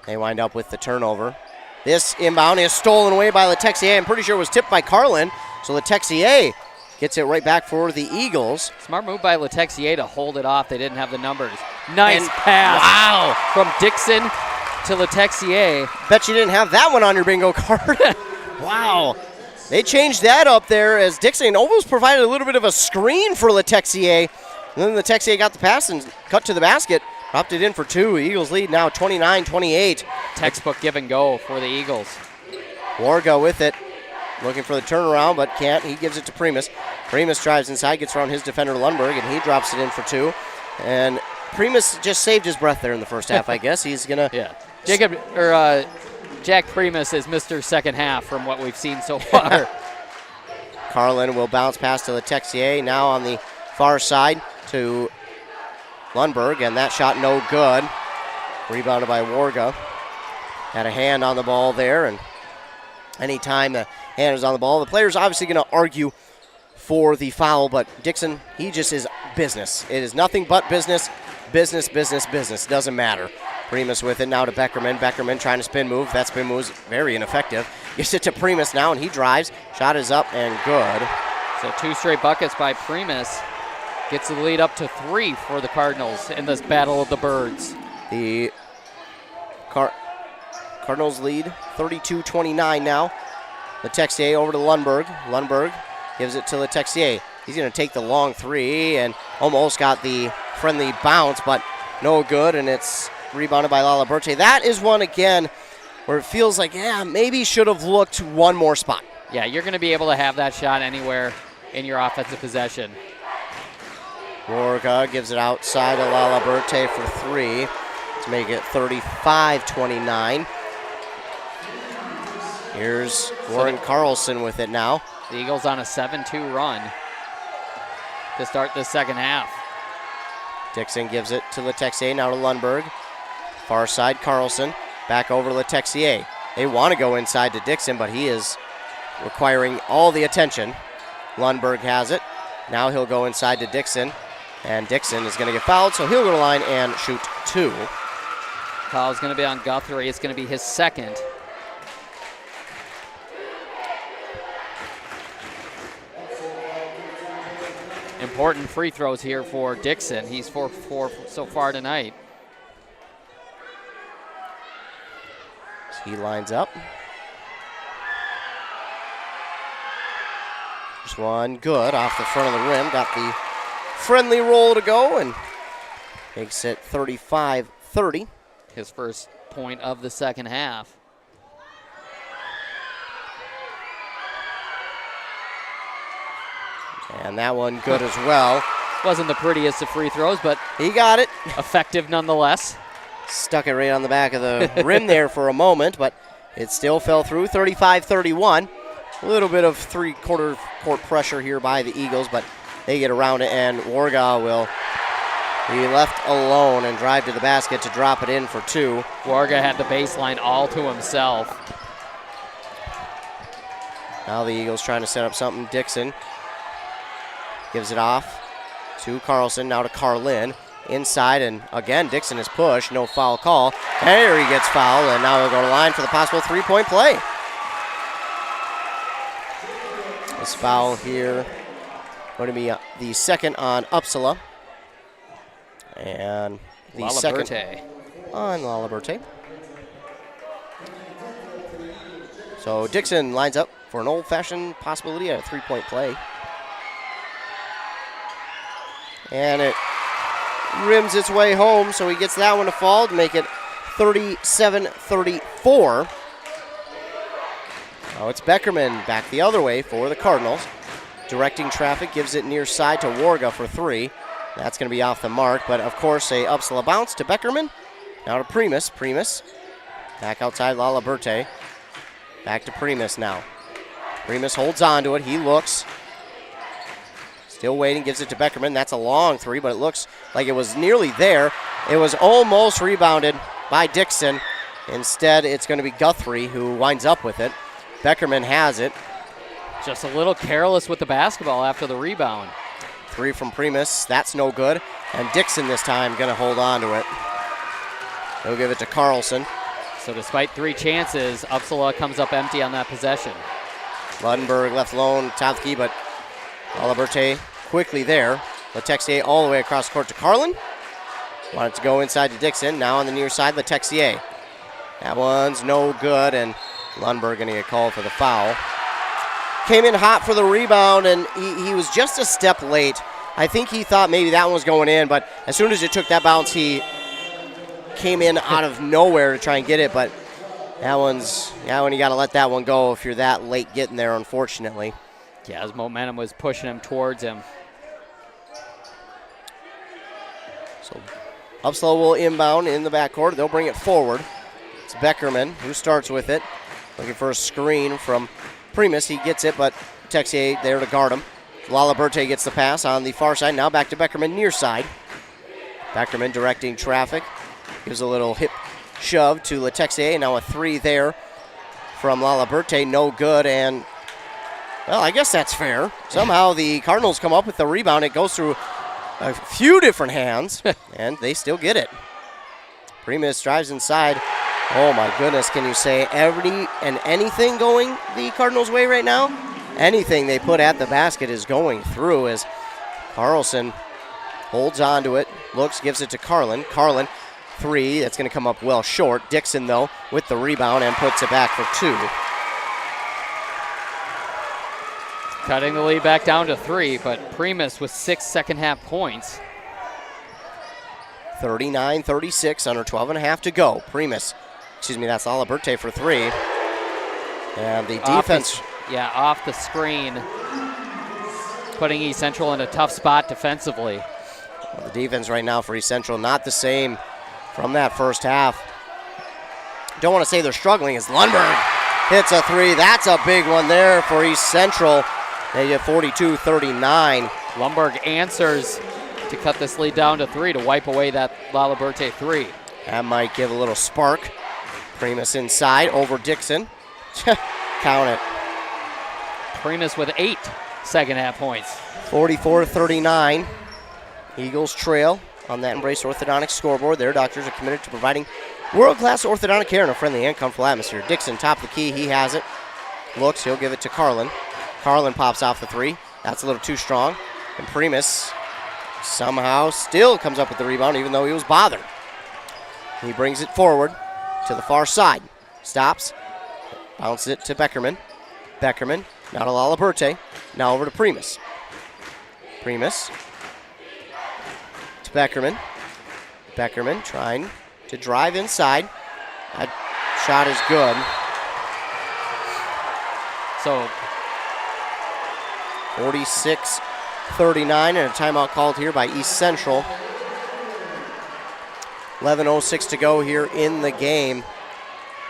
they wind up with the turnover. This inbound is stolen away by Letexier. I'm pretty sure it was tipped by Carlin, so Letexier gets it right back for the Eagles. Smart move by Letexier to hold it off. They didn't have the numbers. Nice pass. Wow. From Dixon to Letexier. Bet you didn't have that one on your bingo card. Wow. They changed that up there as Dixon almost provided a little bit of a screen for Letexier. And then Letexier got the pass and cut to the basket. Dropped it in for 2. Eagles lead now 29-28. Textbook give and go for the Eagles. Warga with it. Looking for the turnaround, but can't. He gives it to Primus. Primus drives inside, gets around his defender Lundberg, and he drops it in for 2. And Primus just saved his breath there in the first half, I guess. He's going to... Yeah. Jack Primus is Mr. Second Half from what we've seen so far. Carlin will bounce past to Letexier. Now on the far side to Lundberg, and that shot no good. Rebounded by Warga. Had a hand on the ball there, and anytime the hand is on the ball, the player's obviously going to argue for the foul, but Dixon, he just is business. It is nothing but business. Business, business, business. Doesn't matter. Primus with it now to Beckerman. Beckerman trying to spin move. That spin move is very ineffective. Gets it to Primus now, and he drives. Shot is up and good. So 2 straight buckets by Primus. Gets the lead up to 3 for the Cardinals in this battle of the birds. The Cardinals lead 32-29 now. Letexier over to Lundberg. Lundberg gives it to Letexier. He's going to take the long 3 and almost got the friendly bounce, but no good, and it's rebounded by Lala Berche. That is one, again, where it feels like, maybe should have looked one more spot. Yeah, you're going to be able to have that shot anywhere in your offensive possession. Warga gives it outside to Lala Berche for 3 to make it 35-29. Here's Warren Carlson with it now. The Eagles on a 7-2 run to start the second half. Dixon gives it to Letexier, now to Lundberg. Far side, Carlson. Back over to Letexier. They want to go inside to Dixon, but he is requiring all the attention. Lundberg has it. Now he'll go inside to Dixon, and Dixon is going to get fouled, so he'll go to the line and shoot 2. Foul's going to be on Guthrie. It's going to be his second. Important free throws here for Dixon. He's 4-4 so far tonight. He lines up. Just one good off the front of the rim. Got the friendly roll to go and makes it 35-30. His first point of the second half. And that one good as well. Wasn't the prettiest of free throws, but he got it. Effective nonetheless. Stuck it right on the back of the rim there for a moment, but it still fell through. 35-31. A little bit of three-quarter court pressure here by the Eagles, but they get around it, and Warga will be left alone and drive to the basket to drop it in for 2. Warga had the baseline all to himself. Now the Eagles trying to set up something. Dixon gives it off to Carlson, now to Carlin. Inside, and again, Dixon is pushed. No foul call. There he gets fouled, and now he'll go to line for the possible three-point play. This foul here going to be the second on Upsala. And the second on Lala Berche. So Dixon lines up for an old-fashioned possibility of a three-point play. And it rims its way home, so he gets that one to fall to make it 37-34. Now it's Beckerman back the other way for the Cardinals. directing traffic, gives it near side to Warga for 3. That's going to be off the mark, but of course a Upsala bounce to Beckerman. Now to Primus. Primus back outside Laliberte. Back to Primus now. Primus holds on to it. He looks. Still waiting, gives it to Beckerman. That's a long 3, but it looks like it was nearly there. It was almost rebounded by Dixon. Instead, it's going to be Guthrie who winds up with it. Beckerman has it. Just a little careless with the basketball after the rebound. 3 from Primus. That's no good. And Dixon this time going to hold on to it. He'll give it to Carlson. So despite 3 chances, Upsala comes up empty on that possession. Lundenberg left alone, top of the key, but Laliberte quickly there. Letexier all the way across the court to Carlin. Wanted to go inside to Dixon. Now on the near side, Letexier. That one's no good, and Lundberg going to get called for the foul. Came in hot for the rebound, and he was just a step late. I think he thought maybe that one was going in, but as soon as it took that bounce, he came in out of nowhere to try and get it, but that one's, when you got to let that one go if you're that late getting there, unfortunately. Yeah, his momentum was pushing him towards him. So Upsala will inbound in the backcourt. They'll bring it forward. It's Beckerman who starts with it. Looking for a screen from Primus. He gets it, but Texier there to guard him. Laliberte gets the pass on the far side. Now back to Beckerman near side. Beckerman directing traffic. Gives a little hip shove to Letexier. Now a 3 there from Laliberte. No good, and well, I guess that's fair. Somehow the Cardinals come up with the rebound. It goes through a few different hands, and they still get it. Primus drives inside. Oh my goodness, can you say every and anything going the Cardinals' way right now? Anything they put at the basket is going through as Carlson holds on to it, looks, gives it to Carlin. Carlin, 3, that's going to come up well short. Dixon, though, with the rebound and puts it back for 2. Cutting the lead back down to 3, but Primus with 6 second-half points. 39-36, under 12 and a half to go. Primus, that's Laliberte for 3. And the defense. Off the screen, putting East Central in a tough spot defensively. Well, the defense right now for East Central, not the same from that first half. Don't want to say they're struggling as Lundberg hits a 3. That's a big one there for East Central. They get 42-39. Lundberg answers to cut this lead down to 3 to wipe away that Laliberte 3. That might give a little spark. Primus inside over Dixon. Count it. Primus with 8 second-half points. 44-39. Eagles trail on that Embrace Orthodontics scoreboard. Their doctors are committed to providing world-class orthodontic care in a friendly and comfortable atmosphere. Dixon, top of the key, he has it. Looks, he'll give it to Carlin. Carlin pops off the 3. That's a little too strong. And Primus somehow still comes up with the rebound, even though he was bothered. He brings it forward to the far side. Stops. Bounces it to Beckerman. Beckerman, now to Laliberte. Now over to Primus. Primus to Beckerman. Beckerman trying to drive inside. That shot is good. So 46-39, and a timeout called here by East Central. 11:06 to go here in the game.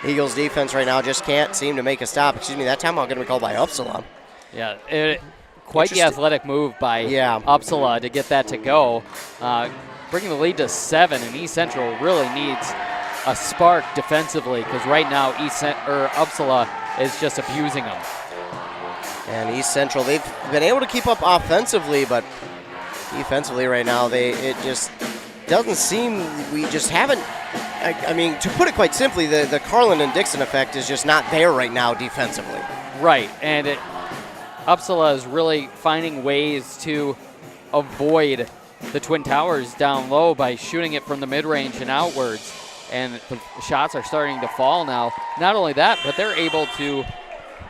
Eagles defense right now just can't seem to make a stop. That timeout going to be called by Upsala. Yeah, quite the athletic move by Upsala to get that to go. Bringing the lead to 7, and East Central really needs a spark defensively because right now Upsala is just abusing them. And East Central, they've been able to keep up offensively, but defensively right now, it just doesn't seem, we just haven't, to put it quite simply, the Carlin and Dixon effect is just not there right now defensively. Right, and Upsala is really finding ways to avoid the Twin Towers down low by shooting it from the mid-range and outwards, and the shots are starting to fall now. Not only that, but they're able to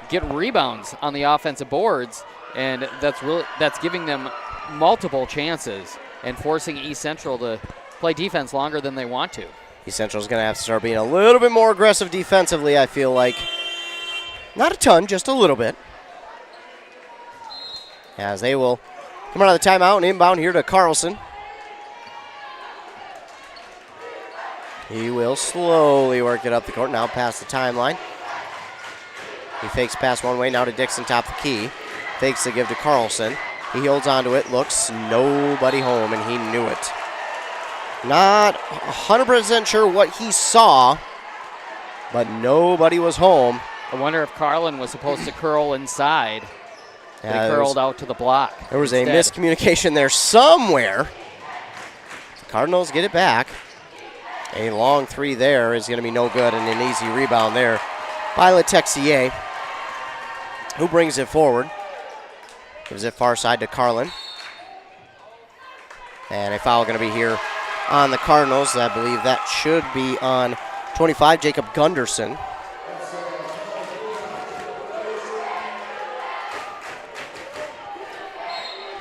get rebounds on the offensive boards, and that's giving them multiple chances and forcing East Central to play defense longer than they want to. East Central's going to have to start being a little bit more aggressive defensively, I feel like. Not a ton, just a little bit. as they will come out of the timeout and inbound here to Carlson. He will slowly work it up the court, now past the timeline. He fakes pass one way, now to Dixon, top the key. Fakes the give to Carlson. He holds onto it, looks, nobody home, and he knew it. Not 100% sure what he saw, but nobody was home. I wonder if Carlin was supposed to curl inside. But he curled out to the block. There was instead. a miscommunication there somewhere. The Cardinals get it back. A long three there is going to be no good, and an easy rebound there by Letexier, who brings it forward. Gives it far side to Carlin. And a foul going to be here on the Cardinals. I believe that should be on 25, Jacob Gunderson.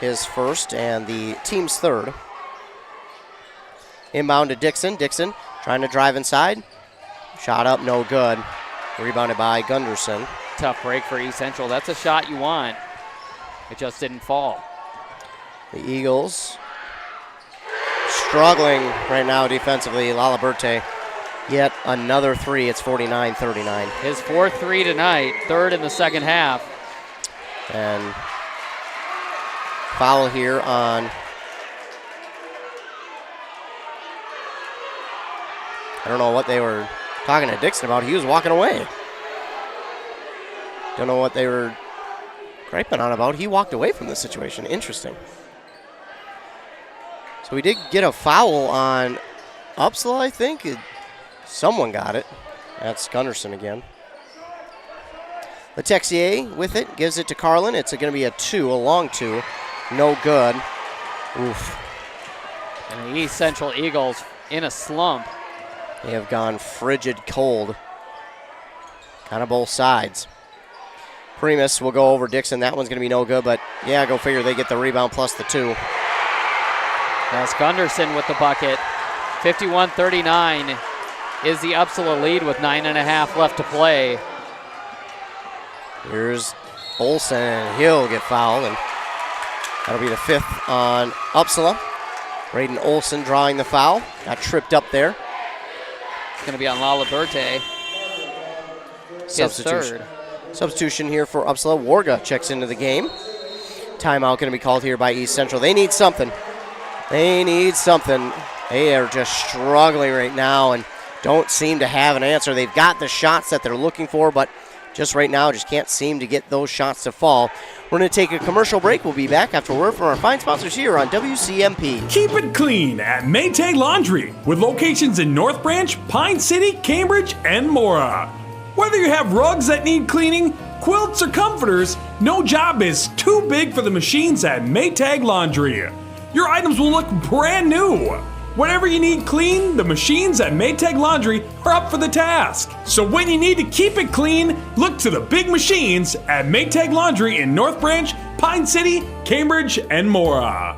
His first and the team's third. Inbound to Dixon. Dixon trying to drive inside. Shot up, no good. Rebounded by Gunderson. Tough break for East Central. That's a shot you want. It just didn't fall. The Eagles struggling right now defensively. Laliberte, yet another three. It's 49-39. His fourth three tonight, third in the second half. And foul here on, I don't know what they were talking to Dixon about. He was walking away. Don't know what they were griping on about. He walked away from the situation. Interesting. So we did get a foul on Upsala, I think. Someone got it. That's Gunderson again. Letexier with it, gives it to Carlin. It's going to be a long two. No good. Oof. And the East Central Eagles in a slump. They have gone frigid cold. Kind of both sides. Primus will go over Dixon. That one's going to be no good, but yeah, go figure. They get the rebound plus the two. That's Gunderson with the bucket. 51-39 is the Upsala lead with 9.5 left to play. Here's Olsen, and he'll get fouled, and that'll be the fifth on Upsala. Braden Olsen drawing the foul. Got tripped up there. It's going to be on Laliberte. His third. Substitution here for Upsala. Warga checks into the game. Timeout going to be called here by East Central. They need something. They need something. They are just struggling right now and don't seem to have an answer. They've got the shots that they're looking for, but just right now just can't seem to get those shots to fall. We're going to take a commercial break. We'll be back after a word from our fine sponsors here on WCMP. Keep it clean at Maytag Laundry with locations in North Branch, Pine City, Cambridge, and Mora. Whether you have rugs that need cleaning, quilts, or comforters, no job is too big for the machines at Maytag Laundry. Your items will look brand new. Whatever you need clean, the machines at Maytag Laundry are up for the task. So when you need to keep it clean, look to the big machines at Maytag Laundry in North Branch, Pine City, Cambridge, and Mora.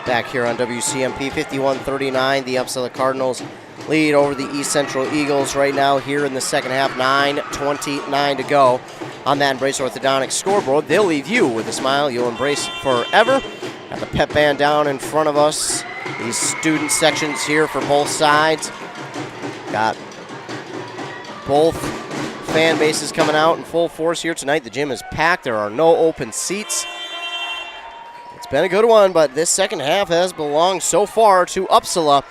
Back here on WCMP, 51-39, the Upsala Cardinals lead over the East Central Eagles right now here in the second half. 9:29 to go on that Embrace Orthodontics scoreboard. They'll leave you with a smile you'll embrace forever. Got the pep band down in front of us. These student sections here for both sides. Got both fan bases coming out in full force here tonight. The gym is packed. There are no open seats. It's been a good one, but this second half has belonged so far to Upsala.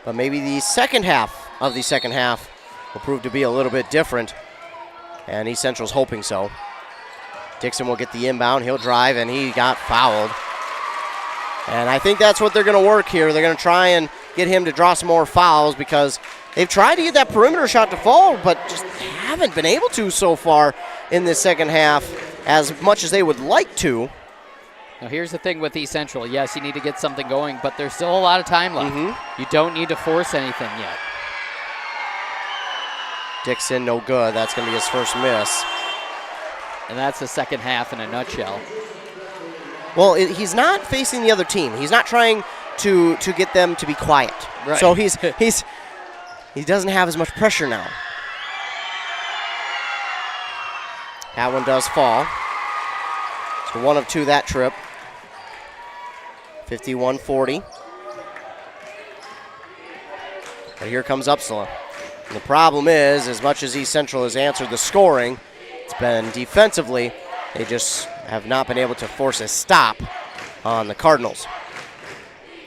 But maybe the second half of the second half will prove to be a little bit different. And East Central's hoping so. Dixon will get the inbound. He'll drive, and he got fouled. And I think that's what they're going to work here. They're going to try and get him to draw some more fouls because they've tried to get that perimeter shot to fall, but just haven't been able to so far in this second half as much as they would like to. Now here's the thing with East Central. Yes, you need to get something going, but there's still a lot of time left. You don't need to force anything yet. Dixon, no good. That's going to be his first miss. And that's the second half in a nutshell. Well, he's not facing the other team. He's not trying to get them to be quiet. Right. So he doesn't have as much pressure now. That one does fall. So 1 of 2 that trip. 51-40. But here comes Upsala. And the problem is, as much as East Central has answered the scoring, it's been defensively, they just have not been able to force a stop on the Cardinals.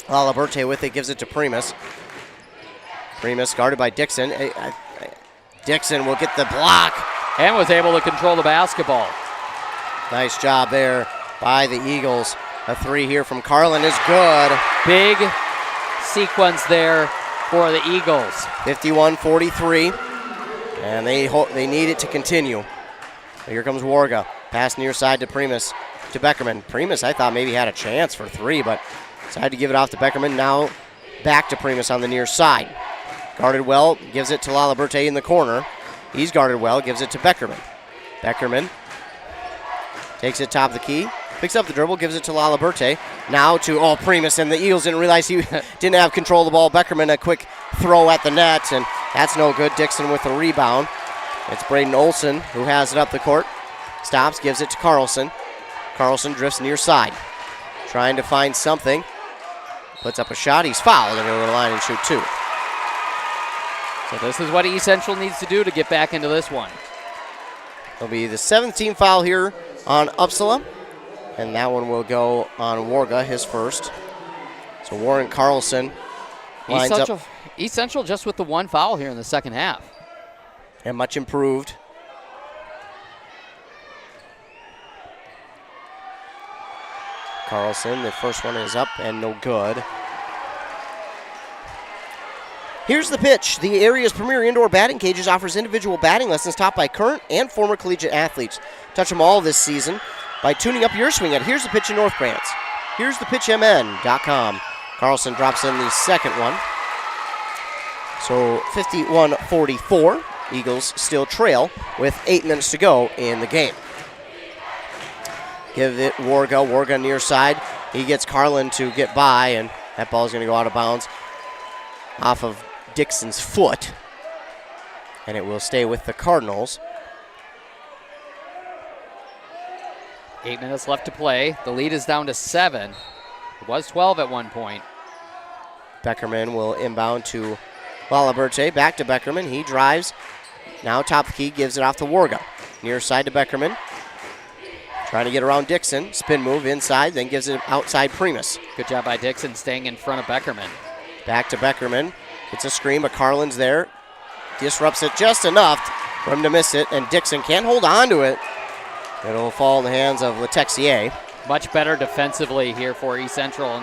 Laliberte with it, gives it to Primus. Primus guarded by Dixon. Dixon will get the block. And was able to control the basketball. Nice job there by the Eagles. A 3 here from Carlin is good. Big sequence there for the Eagles. 51-43. And they need it to continue. Here comes Warga. Pass near side to Primus, to Beckerman. Primus, I thought maybe had a chance for 3, but decided to give it off to Beckerman. Now back to Primus on the near side. Guarded well, gives it to Laliberte in the corner. He's guarded well, gives it to Beckerman. Beckerman takes it top of the key, picks up the dribble, gives it to Laliberte. Now to, Primus, and the Eagles didn't realize he didn't have control of the ball. Beckerman, a quick throw at the net, and that's no good. Dixon with the rebound. It's Braden Olson who has it up the court. Stops, gives it to Carlson. Carlson drifts near side. Trying to find something. Puts up a shot. He's fouled and he'll go to the line and shoot 2. So this is what East Central needs to do to get back into this one. It'll be the 7th team foul here on Upsala. And that one will go on Warga, his first. So Warren Carlson lines up. East Central just with the 1 foul here in the second half. And much improved. Carlson, the first one is up and no good. Here's the pitch. The area's premier indoor batting cages offers individual batting lessons taught by current and former collegiate athletes. Touch them all this season by tuning up your swing at Here's the Pitch in North Branch. Here's the pitchmn.com. Carlson drops in the second one. So 51-44. Eagles still trail with 8 minutes to go in the game. Give it Warga. Warga near side. He gets Carlin to get by, and that ball is going to go out of bounds off of Dixon's foot. And it will stay with the Cardinals. 8 minutes left to play. The lead is down to 7. It was 12 at one point. Beckerman will inbound to Laliberte. Back to Beckerman. He drives. Now top of the key, gives it off to Warga. Near side to Beckerman. Trying to get around Dixon. Spin move inside, then gives it outside Primus. Good job by Dixon staying in front of Beckerman. Back to Beckerman. It's a screen, but Carlin's there. Disrupts it just enough for him to miss it, and Dixon can't hold on to it. It'll fall in the hands of Letexier. Much better defensively here for East Central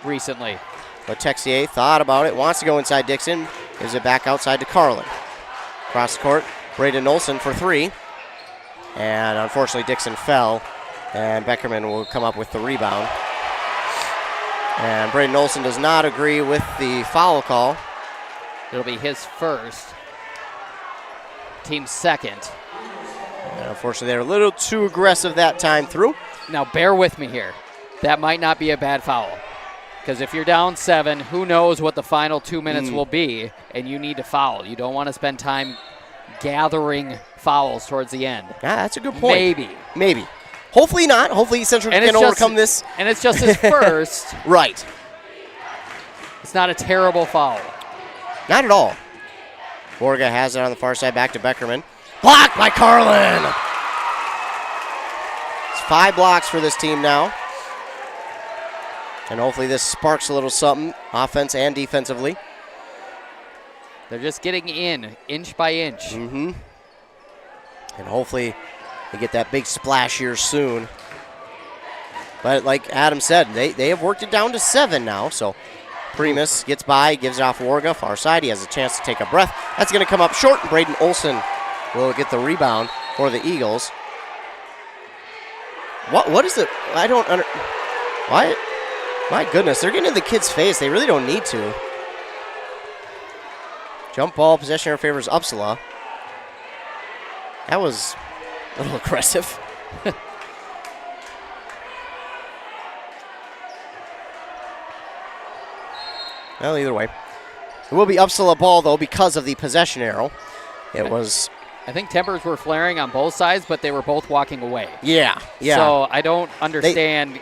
recently. Letexier thought about it, wants to go inside Dixon, gives it back outside to Carlin. Across the court, Braden Olson for 3. And unfortunately, Dixon fell, and Beckerman will come up with the rebound. And Braden Olson does not agree with the foul call. It'll be his first. Team's second. And unfortunately, they're a little too aggressive that time through. Now, bear with me here. That might not be a bad foul. Because if you're down 7, who knows what the final 2 minutes will be, and you need to foul. You don't want to spend time gathering fouls towards the end. Yeah, that's a good point. Maybe. Hopefully not. Hopefully Central can overcome this. And it's just his first. Right. It's not a terrible foul. Not at all. Warga has it on the far side, back to Beckerman. Blocked by Carlin! It's 5 blocks for this team now. And hopefully this sparks a little something, offense and defensively. They're just getting in, inch by inch. Mm-hmm. And hopefully they get that big splash here soon. But like Adam said, they have worked it down to 7 now. So Primus gets by, gives it off Warga, far side. He has a chance to take a breath. That's going to come up short. Braden Olson will get the rebound for the Eagles. What is it? I don't under. Why? My goodness, they're getting in the kid's face. They really don't need to. Jump ball, possession favors Upsala. That was a little aggressive. Well, either way. It will be Upsala ball, though, because of the possession arrow. It was I think tempers were flaring on both sides, but they were both walking away. Yeah. So I don't understand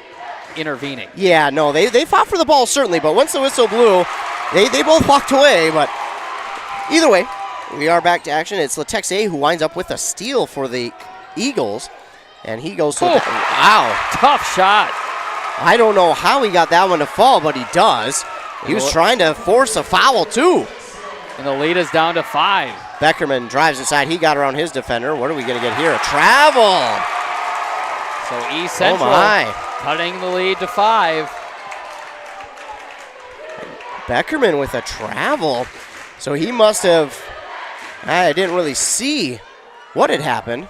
intervening. Yeah, no, they fought for the ball, certainly, but once the whistle blew, they both walked away. But either way, we are back to action. It's Letexier who winds up with a steal for the Eagles, and he goes to wow. Tough shot. I don't know how he got that one to fall, but he does. He was trying to force a foul, too. And the lead is down to 5. Beckerman drives inside. He got around his defender. What are we going to get here? A travel. So East Central cutting the lead to 5. Beckerman with a travel. So he must have, I didn't really see what had happened.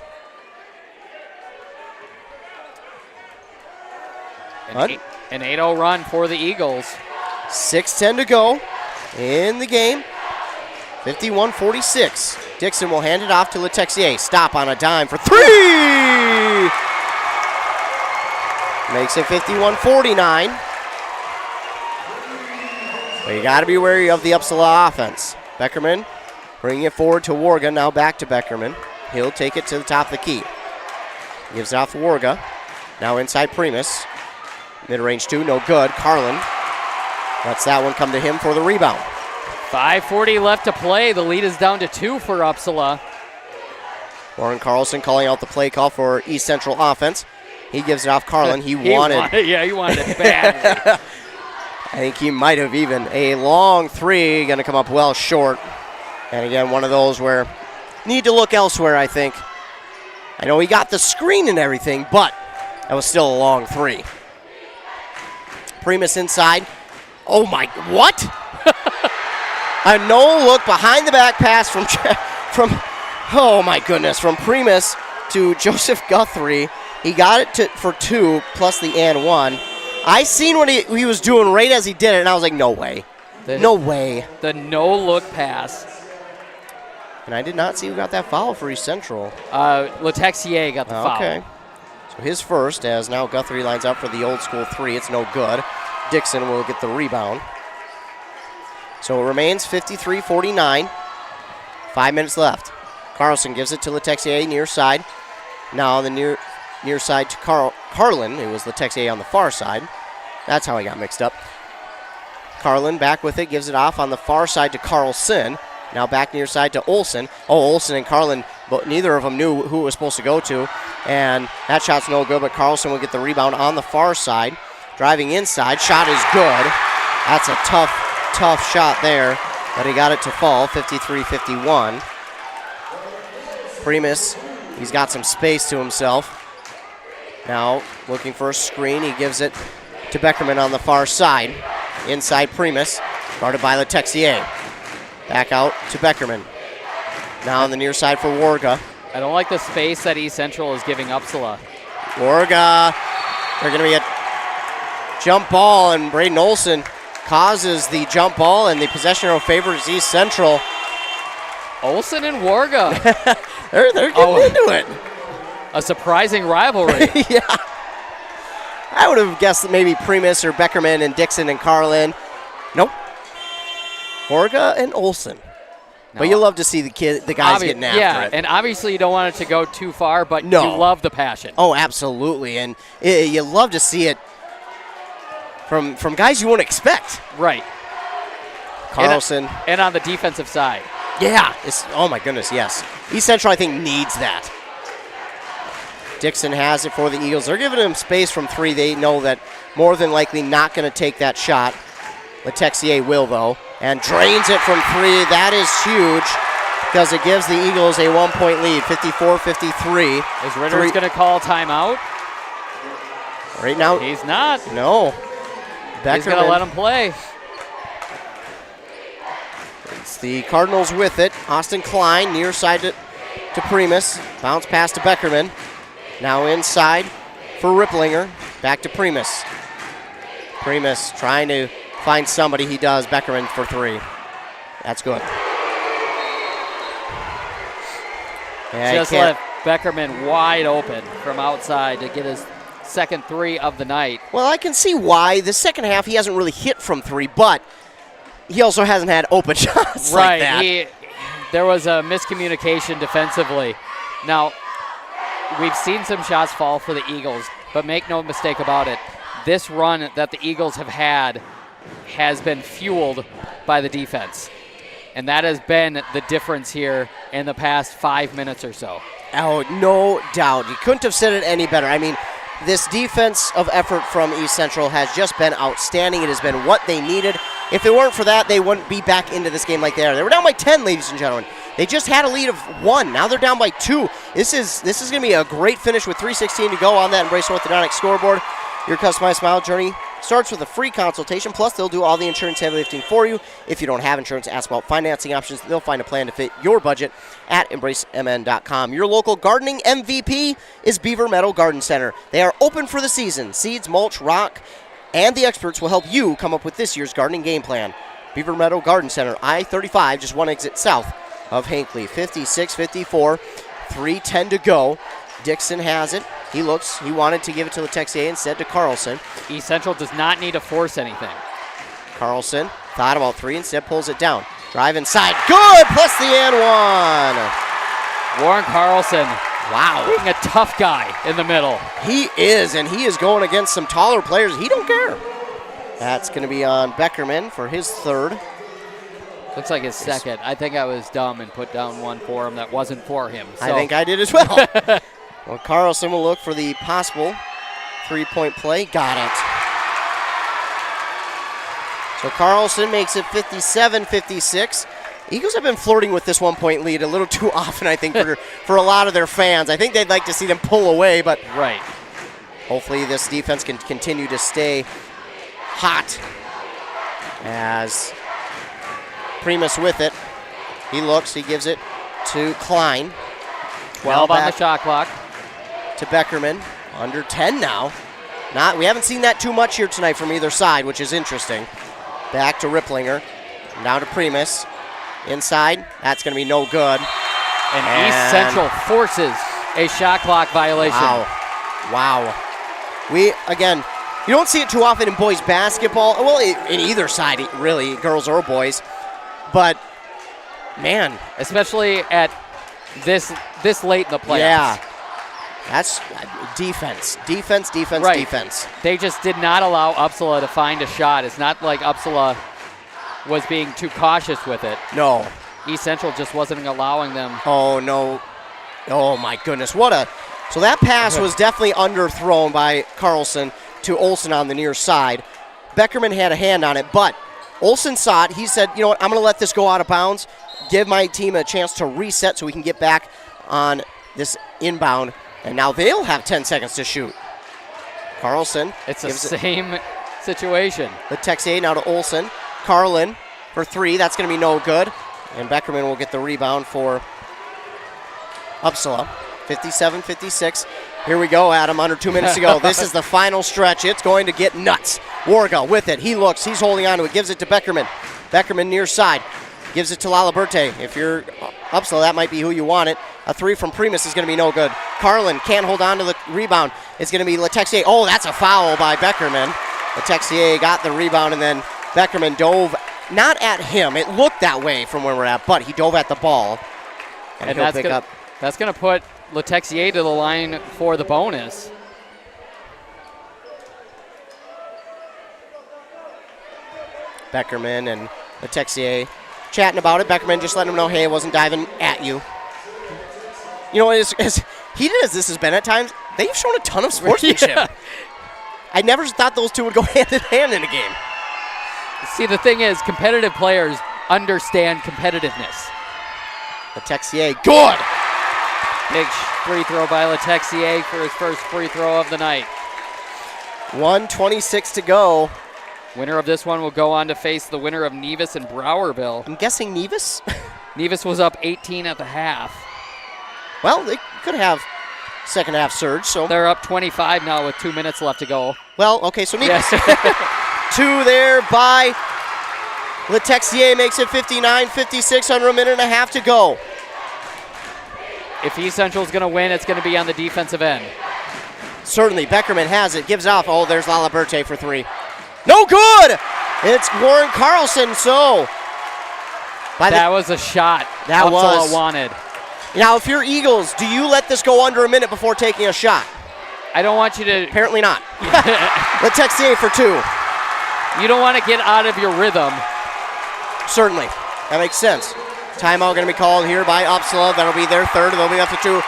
An 8-0 run for the Eagles. 6:10 to go in the game. 51-46. Dixon will hand it off to Letexier. Stop on a dime for 3! Makes it 51-49. But you got to be wary of the Upsala offense. Beckerman bringing it forward to Warga. Now back to Beckerman. He'll take it to the top of the key. Gives it off to Warga. Now inside Primus. Mid-range 2, no good. Carlin lets that one come to him for the rebound. 5:40 left to play. The lead is down to 2 for Upsala. Warren Carlson calling out the play call for East Central offense. He gives it off Carlin. He wanted it badly. I think he might have even. A long 3 going to come up well short. And again, one of those where need to look elsewhere, I think. I know he got the screen and everything, but that was still a long 3. Primus inside. Oh my, what? A no-look behind the back pass from oh my goodness, from Primus to Joseph Guthrie. He got it for 2 plus the and 1. I seen what he was doing right as he did it, and I was like, no way. No way. The no-look pass. And I did not see who got that foul for East Central. Letexier got the foul. Okay. So his first, as now Guthrie lines up for the old school 3. It's no good. Dixon will get the rebound. So it remains 53-49. 5 minutes left. Carlson gives it to Letexier near side. Now the near side to Carlin. It was Letexier on the far side. That's how I got mixed up. Carlin back with it, gives it off on the far side to Carlson. Now back near side to Olsen. Oh, Olsen and Carlin, but neither of them knew who it was supposed to go to. And that shot's no good, but Carlson will get the rebound on the far side. Driving inside, shot is good. That's a tough shot there, but he got it to fall, 53-51. Primus, he's got some space to himself. Now looking for a screen, he gives it to Beckerman on the far side. Inside Primus, guarded by Letexier. Back out to Beckerman. Now on the near side for Warga. I don't like the space that East Central is giving Upsala. Warga, they're going to be a jump ball, and Braden Olsen causes the jump ball, and the possession arrow favors East Central. Olsen and Warga. they're getting into it. A surprising rivalry. Yeah. I would have guessed that maybe Primus or Beckerman and Dixon and Carlin. Nope. Warga and Olsen. No. But you love to see the guys getting after it. And obviously you don't want it to go too far, but you love the passion. Oh, absolutely. And you love to see it from guys you wouldn't expect. Right. Carlson. And on the defensive side. Yeah. Oh, my goodness, yes. East Central, I think, needs that. Dixon has it for the Eagles. They're giving him space from 3. They know that more than likely not going to take that shot. Letexier will, though, and drains it from 3. That is huge because it gives the Eagles a 1-point lead, 54-53. Is Ritter going to call timeout? Right now. He's not. No. He's going to let him play. It's the Cardinals with it. Austin Klein near side to Primus. Bounce pass to Beckerman. Now inside for Ripplinger. Back to Primus. Primus trying to find somebody. He does. Beckerman for 3. That's good. Yeah, just left Beckerman wide open from outside to get his second 3 of the night. Well, I can see why. The second half, he hasn't really hit from 3, but he also hasn't had open shots like that. there was a miscommunication defensively. Now, we've seen some shots fall for the Eagles, but make no mistake about it, this run that the Eagles have had has been fueled by the defense. And that has been the difference here in the past 5 minutes or so. Oh, no doubt. You couldn't have said it any better. I mean, this defensive effort from East Central has just been outstanding. It has been what they needed. If it weren't for that, they wouldn't be back into this game like they are. They were down by 10, ladies and gentlemen. They just had a lead of 1. Now they're down by 2. This is going to be a great finish with 3:16 to go on that Embrace Orthodontics scoreboard. Your customized smile journey starts with a free consultation, plus they'll do all the insurance heavy lifting for you. If you don't have insurance, ask about financing options. They'll find a plan to fit your budget at EmbraceMN.com. Your local gardening MVP is Beaver Meadow Garden Center. They are open for the season. Seeds, mulch, rock, and the experts will help you come up with this year's gardening game plan. Beaver Meadow Garden Center, I-35, just one exit south of Hinckley. 56-54, 3:10 to go. Dixon has it. He looks. He wanted to give it to Letexier instead to Carlson. East Central does not need to force anything. Carlson thought about 3, instead pulls it down. Drive inside. Good! Plus the and 1. Warren Carlson. Wow. Being a tough guy in the middle. He is, and he is going against some taller players. He don't care. That's going to be on Beckerman for his 3rd. Looks like his 2nd. I think I was dumb and put down one for him that wasn't for him. So. I think I did as well. Well, Carlson will look for the possible 3-point play. Got it. So Carlson makes it 57-56. Eagles have been flirting with this 1-point lead a little too often, I think, for a lot of their fans. I think they'd like to see them pull away, but right. Hopefully this defense can continue to stay hot as Primus with it. He looks, he gives it to Klein. 12 on the shot clock. To Beckerman, under 10 now. We haven't seen that too much here tonight from either side, which is interesting. Back to Ripplinger, now to Primus. Inside, that's going to be no good. And East Central forces a shot clock violation. Wow. You don't see it too often in boys basketball. Well, in either side, really, girls or boys. But, man. Especially at this late in the playoffs. Yeah. That's defense. Right. Defense. They just did not allow Upsala to find a shot. It's not like Upsala was being too cautious with it. No. East Central just wasn't allowing them. Oh, no. Oh, my goodness. So that pass was definitely underthrown by Carlson to Olsen on the near side. Beckerman had a hand on it, but Olsen saw it. He said, you know what, I'm going to let this go out of bounds, give my team a chance to reset so we can get back on this inbound. And now they'll have 10 seconds to shoot. Carlson. It's the same situation. The Texier now to Olsen. Carlin for 3. That's going to be no good. And Beckerman will get the rebound for Upsala. 57-56. Here we go, Adam. Under 2 minutes to go. This is the final stretch. It's going to get nuts. Warga with it. He looks. He's holding on to it. Gives it to Beckerman. Beckerman near side. Gives it to Laliberte. If you're Upsala, that might be who you want it. A 3 from Primus is going to be no good. Carlin can't hold on to the rebound. It's going to be Letexier. Oh, that's a foul by Beckerman. Letexier got the rebound, and then Beckerman dove not at him. It looked that way from where we're at, but he dove at the ball. And he'll pick up. That's going to put Letexier to the line for the bonus. Beckerman and Letexier chatting about it. Beckerman just letting him know, hey, I wasn't diving at you. You know, as heated as this has been at times, they've shown a ton of sportsmanship. Yeah. I never thought those two would go hand in hand in a game. See, the thing is, competitive players understand competitiveness. Letexier, good! Big free throw by Letexier for his first free throw of the night. 1:26 to go. Winner of this one will go on to face the winner of Nevis and Browerville. I'm guessing Nevis? Nevis was up 18 at the half. Well, they could have second half surge, so. They're up 25 now with 2 minutes left to go. Well, okay, so Nevis. Yes. 2 there by Letexier makes it 59-56 under a minute and a half to go. If East Central's going to win, it's going to be on the defensive end. Certainly, Beckerman has it, gives off. Oh, there's Laliberte for 3. No good! It's Warren Carlson, so. That was a shot That Upsala was wanted. Now, if you're Eagles, do you let this go under a minute before taking a shot? I don't want you to. Apparently not. Letexier for 2. You don't want to get out of your rhythm. Certainly. That makes sense. Timeout going to be called here by Upsala. That'll be their third. They'll be up to 2.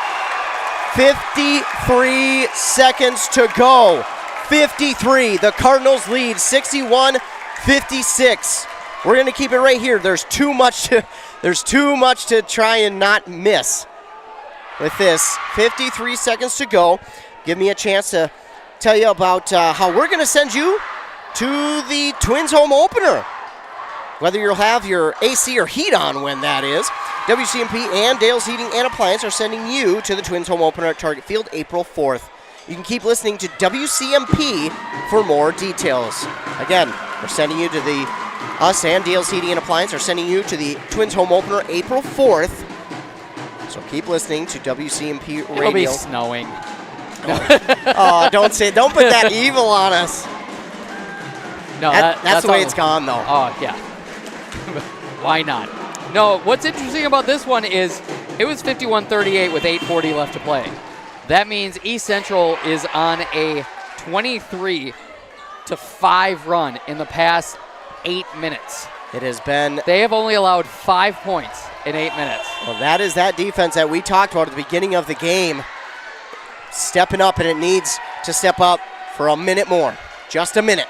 53 seconds to go. 53. The Cardinals lead 61-56. We're going to keep it right here. There's too much to try and not miss with this. 53 seconds to go. Give me a chance to tell you about how we're going to send you to the Twins home opener. Whether you'll have your AC or heat on when that is, WCMP and Dale's Heating and Appliance are sending you to the Twins home opener at Target Field April 4th. You can keep listening to WCMP for more details. Again, we're sending you to us and Dale's Heating and Appliance are sending you to the Twins home opener April 4th. So keep listening to WCMP Radio. It'll be snowing. Don't put that evil on us. No, that's the way it's gone, though. Oh, yeah. Why not? No, what's interesting about this one is it was 51-38 with 8:40 left to play. That means East Central is on a 23-5 run in the past 8 minutes. It has been. They have only allowed 5 points in 8 minutes. Well, that is that defense that we talked about at the beginning of the game. Stepping up, and it needs to step up for a minute more. Just a minute.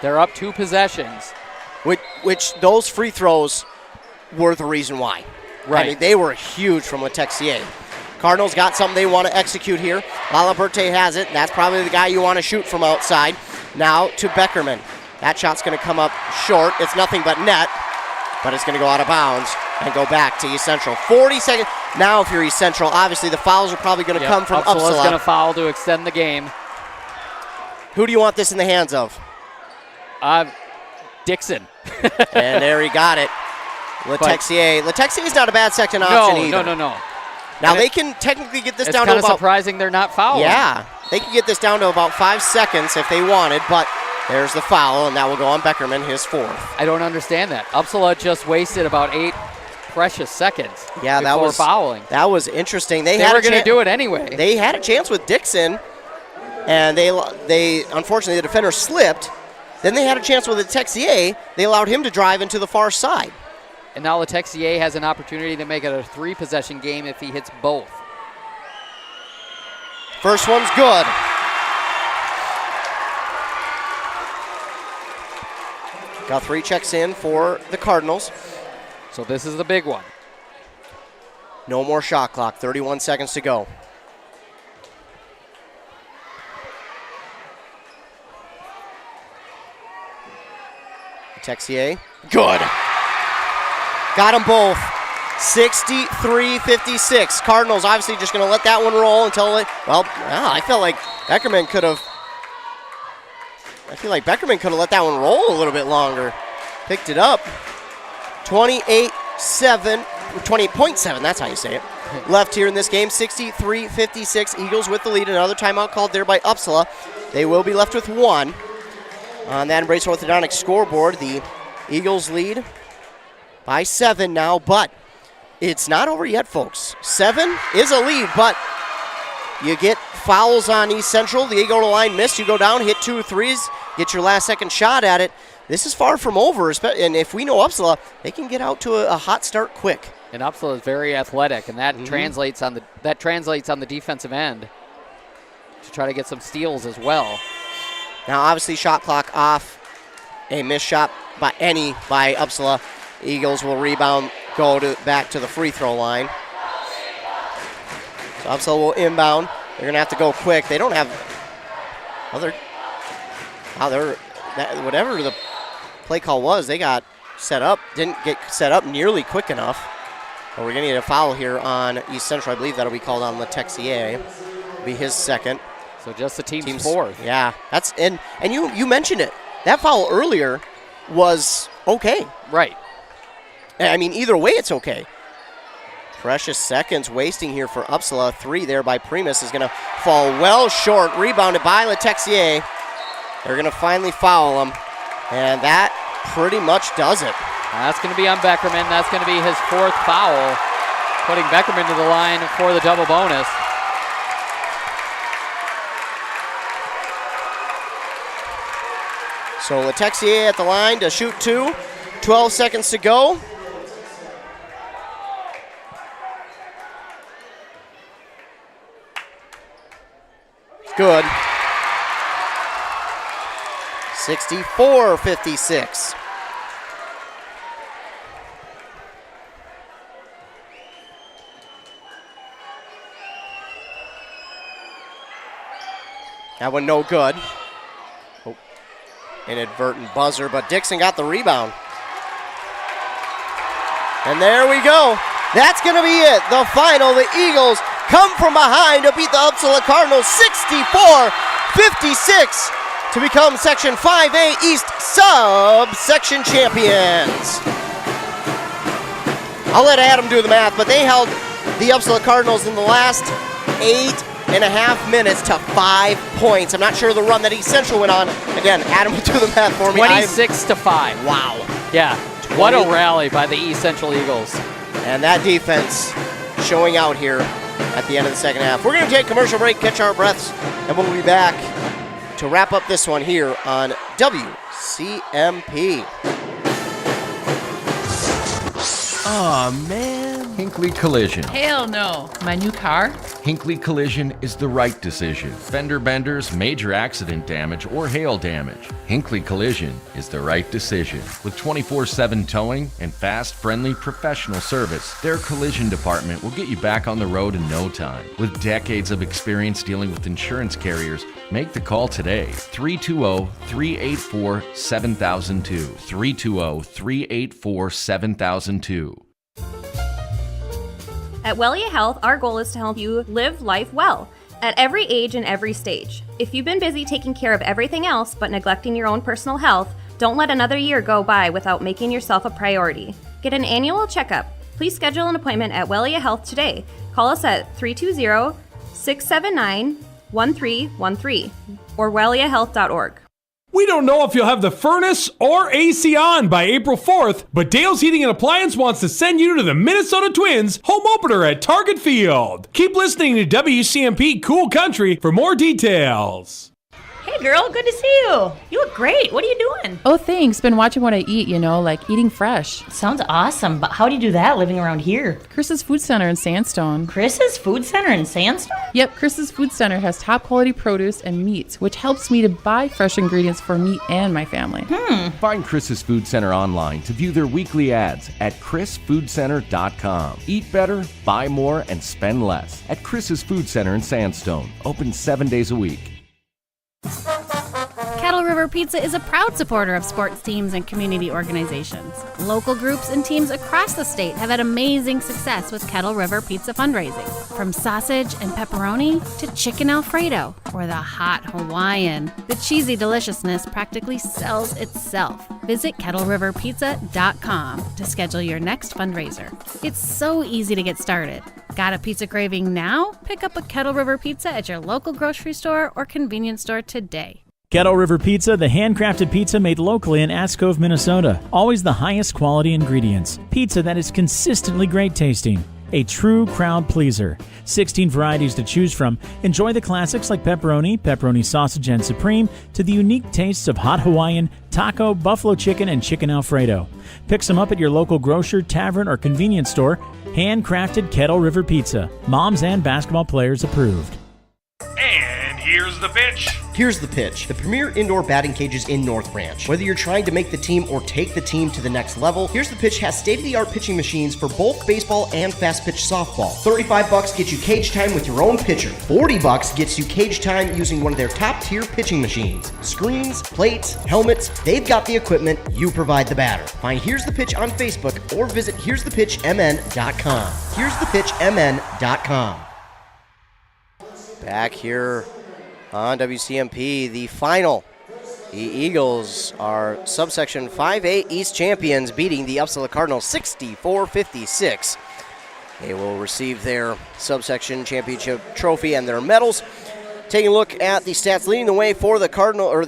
They're up 2 possessions. Which those free throws were the reason why. Right. I mean, they were huge from Letexier. Cardinals got something they want to execute here. Laliberte has it. That's probably the guy you want to shoot from outside. Now to Beckerman. That shot's going to come up short. It's nothing but net, but it's going to go out of bounds and go back to East Central. 40 seconds. Now if you're East Central, obviously the fouls are probably going to come from Upsala. Upsala's going to foul to extend the game. Who do you want this in the hands of? Dixon. And there he got it. Letexier. Letexier's not a bad second option either. No. Now And they can technically get this it's down to kind about. of surprising they're not fouling. Yeah, they can get this down to about 5 seconds if they wanted, but there's the foul, and that will go on Beckerman, his 4th. I don't understand that. Upsala just wasted about 8 precious seconds. Yeah, that was fouling. That was interesting. They were going to do it anyway. They had a chance with Dixon, and they unfortunately the defender slipped. Then they had a chance with Letexier. They allowed him to drive into the far side. And now Letexier has an opportunity to make it a 3-possession game if he hits both. First one's good. Guthrie checks in for the Cardinals. So this is the big one. No more shot clock. 31 seconds to go. Texier. Good. Got them both. 63-56. Cardinals obviously just going to let that one roll until it. Well, I felt like Beckerman could have. I feel like Beckerman could have let that one roll a little bit longer. Picked it up. 28.7. That's how you say it. Left here in this game. 63-56. Eagles with the lead. Another timeout called there by Upsala. They will be left with 1. On that Embrace Orthodontic scoreboard, the Eagles lead by 7 now, but it's not over yet, folks. 7 is a lead, but you get fouls on East Central. The go to line miss. You go down, hit 2 threes, get your last second shot at it. This is far from over, and if we know Upsala, they can get out to a hot start quick. And Upsala is very athletic, and that translates on the defensive end to try to get some steals as well. Now, obviously, shot clock off. A missed shot by Upsala. Eagles will rebound, back to the free throw line. So Upsala will inbound. They're going to have to go quick. They don't have whatever the play call was, they got set up. Didn't get set up nearly quick enough. But we're going to get a foul here on East Central. I believe that'll be called on Letexier. It'll be his second. So just the team's 4th. Yeah, that's and you mentioned it. That foul earlier was okay. Right. I mean, either way, it's okay. Precious seconds wasting here for Upsala. 3 there by Primus is going to fall well short. Rebounded by Letexier. They're going to finally foul him, and that pretty much does it. That's going to be on Beckerman. That's going to be his fourth foul, putting Beckerman to the line for the double bonus. So Letexier at the line to shoot two. 12 seconds to go. Good. 64-56. That one no good. Oh, inadvertent buzzer, but Dixon got the rebound. And there we go. That's going to be it. The final. The Eagles come from behind to beat the Upsala Cardinals 64-56 to become Section 5A East subsection champions. I'll let Adam do the math, but they held the Upsala Cardinals in the last 8.5 minutes to 5 points. I'm not sure the run that East Central went on. Again, Adam will do the math for me. 26-5. Wow. Yeah. What a rally by the East Central Eagles. And that defense showing out here at the end of the second half. We're going to take a commercial break, catch our breaths, and we'll be back to wrap up this one here on WCMP. Aw, man. Hinckley Collision. Hell no. My new car? Hinckley Collision is the right decision. Fender benders, major accident damage, or hail damage. Hinckley Collision is the right decision. With 24/7 towing and fast, friendly, professional service, their collision department will get you back on the road in no time. With decades of experience dealing with insurance carriers, make the call today. 320-384-7002. 320-384-7002. At Wellia Health, our goal is to help you live life well at every age and every stage. If you've been busy taking care of everything else but neglecting your own personal health, don't let another year go by without making yourself a priority. Get an annual checkup. Please schedule an appointment at Wellia Health today. Call us at 320-679-1313 or welliahealth.org. We don't know if you'll have the furnace or AC on by April 4th, but Dale's Heating and Appliance wants to send you to the Minnesota Twins home opener at Target Field. Keep listening to WCMP Cool Country for more details. Hey girl, good to see you. You look great. What are you doing? Oh, thanks. Been watching what I eat, like eating fresh. Sounds awesome, but how do you do that living around here? Chris's Food Center in Sandstone. Chris's Food Center in Sandstone? Yep, Chris's Food Center has top quality produce and meats, which helps me to buy fresh ingredients for me and my family. Find Chris's Food Center online to view their weekly ads at chrisfoodcenter.com. Eat better, buy more, and spend less at Chris's Food Center in Sandstone. Open 7 days a week. Kettle River Pizza is a proud supporter of sports teams and community organizations. Local groups and teams across the state have had amazing success with Kettle River Pizza fundraising. From sausage and pepperoni to chicken Alfredo or the hot Hawaiian, the cheesy deliciousness practically sells itself. Visit KettleRiverPizza.com to schedule your next fundraiser. It's so easy to get started. Got a pizza craving now? Pick up a Kettle River Pizza at your local grocery store or convenience store today. Kettle River Pizza, the handcrafted pizza made locally in Ash Cove, Minnesota. Always the highest quality ingredients. Pizza that is consistently great tasting. A true crowd pleaser. 16 varieties to choose from. Enjoy the classics like pepperoni, pepperoni sausage and supreme, to the unique tastes of hot Hawaiian, taco, buffalo chicken, and chicken Alfredo. Pick some up at your local grocer, tavern, or convenience store. Handcrafted Kettle River Pizza. Moms and basketball players approved. And here's the pitch. Here's the pitch. The premier indoor batting cages in North Branch. Whether you're trying to make the team or take the team to the next level, Here's the Pitch has state-of-the-art pitching machines for both baseball and fast-pitch softball. $35 gets you cage time with your own pitcher. $40 gets you cage time using one of their top-tier pitching machines. Screens, plates, helmets, they've got the equipment, you provide the batter. Find Here's the Pitch on Facebook or visit here'sthepitchmn.com. here'sthepitchmn.com. Back here on WCMP, the final. The Eagles are subsection 5A East champions, beating the Upsala Cardinals 64-56. They will receive their subsection championship trophy and their medals. Taking a look at the stats, leading the way for the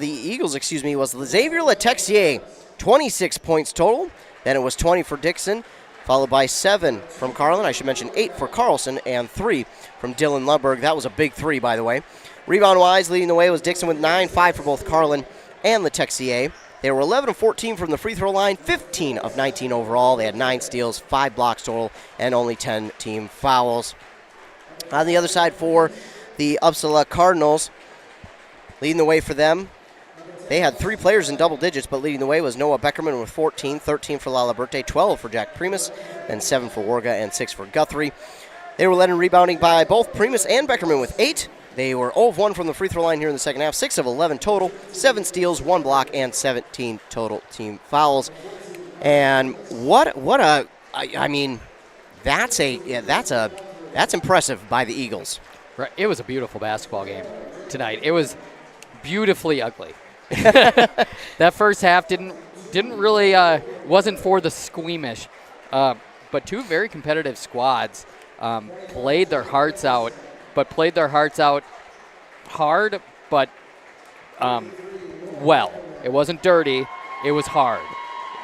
Eagles, was Xavier Letexier, 26 points total. Then it was 20 for Dixon, followed by 7 from Carlin. I should mention 8 for Carlson and 3 from Dylan Lundberg. That was a big 3, by the way. Rebound-wise, leading the way was Dixon with 9, 5 for both Carlin and the Texier. They were 11 of 14 from the free throw line, 15 of 19 overall. They had 9 steals, 5 blocks total, and only 10 team fouls. On the other side for the Upsala Cardinals, leading the way for them, they had 3 players in double digits, but leading the way was Noah Beckerman with 14, 13 for Lala Berte, 12 for Jack Primus, then 7 for Warga, and 6 for Guthrie. They were led in rebounding by both Primus and Beckerman with 8. They were 0 of 1 from the free throw line here in the second half, 6 of 11 total, 7 steals, 1 block, and 17 total team fouls. And that's impressive by the Eagles. Right. It was a beautiful basketball game tonight. It was beautifully ugly. That first half didn't really wasn't for the squeamish, but 2 very competitive squads played their hearts out, hard, but well. It wasn't dirty. It was hard.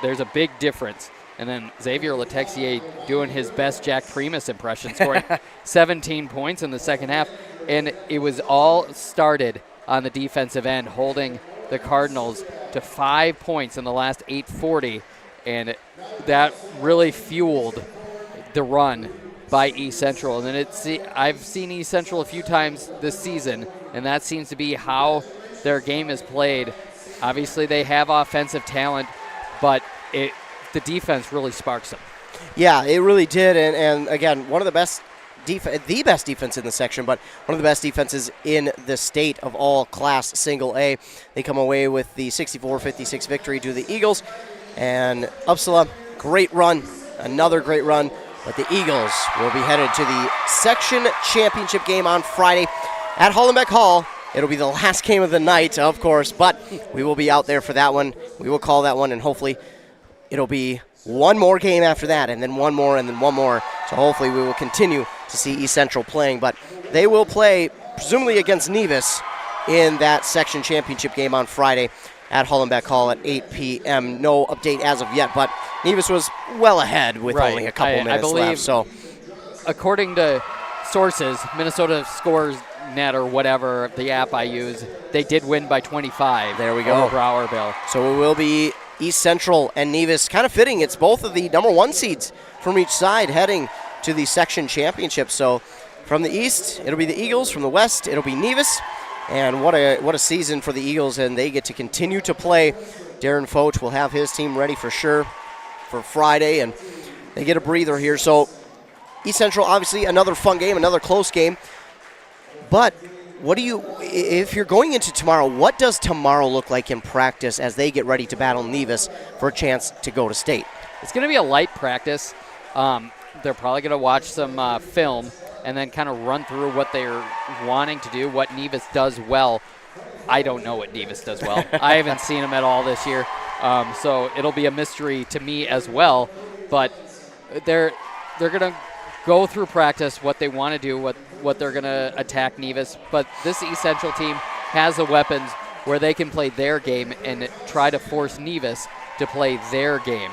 There's a big difference. And then Xavier Letexier doing his best Jack Primus impression, scoring 17 points in the second half. And it was all started on the defensive end, holding the Cardinals to 5 points in the last 8:40. And that really fueled the run by East Central. And then I've seen East Central a few times this season, and that seems to be how their game is played. Obviously, they have offensive talent, but the defense really sparks them. Yeah, it really did. And again, one of the best defense in the section, but one of the best defenses in the state of all Class Single A. They come away with the 64-56 victory to the Eagles. And Upsala, great run, another great run. But the Eagles will be headed to the section championship game on Friday at Hollenbeck Hall. It'll be the last game of the night, of course, but we will be out there for that one. We will call that one, and hopefully it'll be one more game after that, and then one more, and then one more. So hopefully we will continue to see East Central playing. But they will play, presumably against Nevis, in that section championship game on Friday at Hollenbeck Hall at 8 p.m. No update as of yet, but Nevis was well ahead with only a couple minutes left. So, according to sources, Minnesota Scores Net or whatever, the app I use, they did win by 25. There we go. Over Browerville. So it will be East Central and Nevis, kind of fitting. It's both of the number 1 seeds from each side heading to the section championship. So from the east, it'll be the Eagles. From the west, it'll be Nevis. And what a season for the Eagles, and they get to continue to play. Darren Foch will have his team ready for sure for Friday, and they get a breather here. So East Central, obviously, another fun game, another close game. But if you're going into tomorrow, what does tomorrow look like in practice as they get ready to battle Nevis for a chance to go to state? It's going to be a light practice. They're probably going to watch some film and then kind of run through what they're wanting to do, what Nevis does well. I don't know what Nevis does well. I haven't seen them at all this year, so it'll be a mystery to me as well. But they're going to go through practice what they want to do, what they're going to attack Nevis. But this East Central team has the weapons where they can play their game and try to force Nevis to play their game.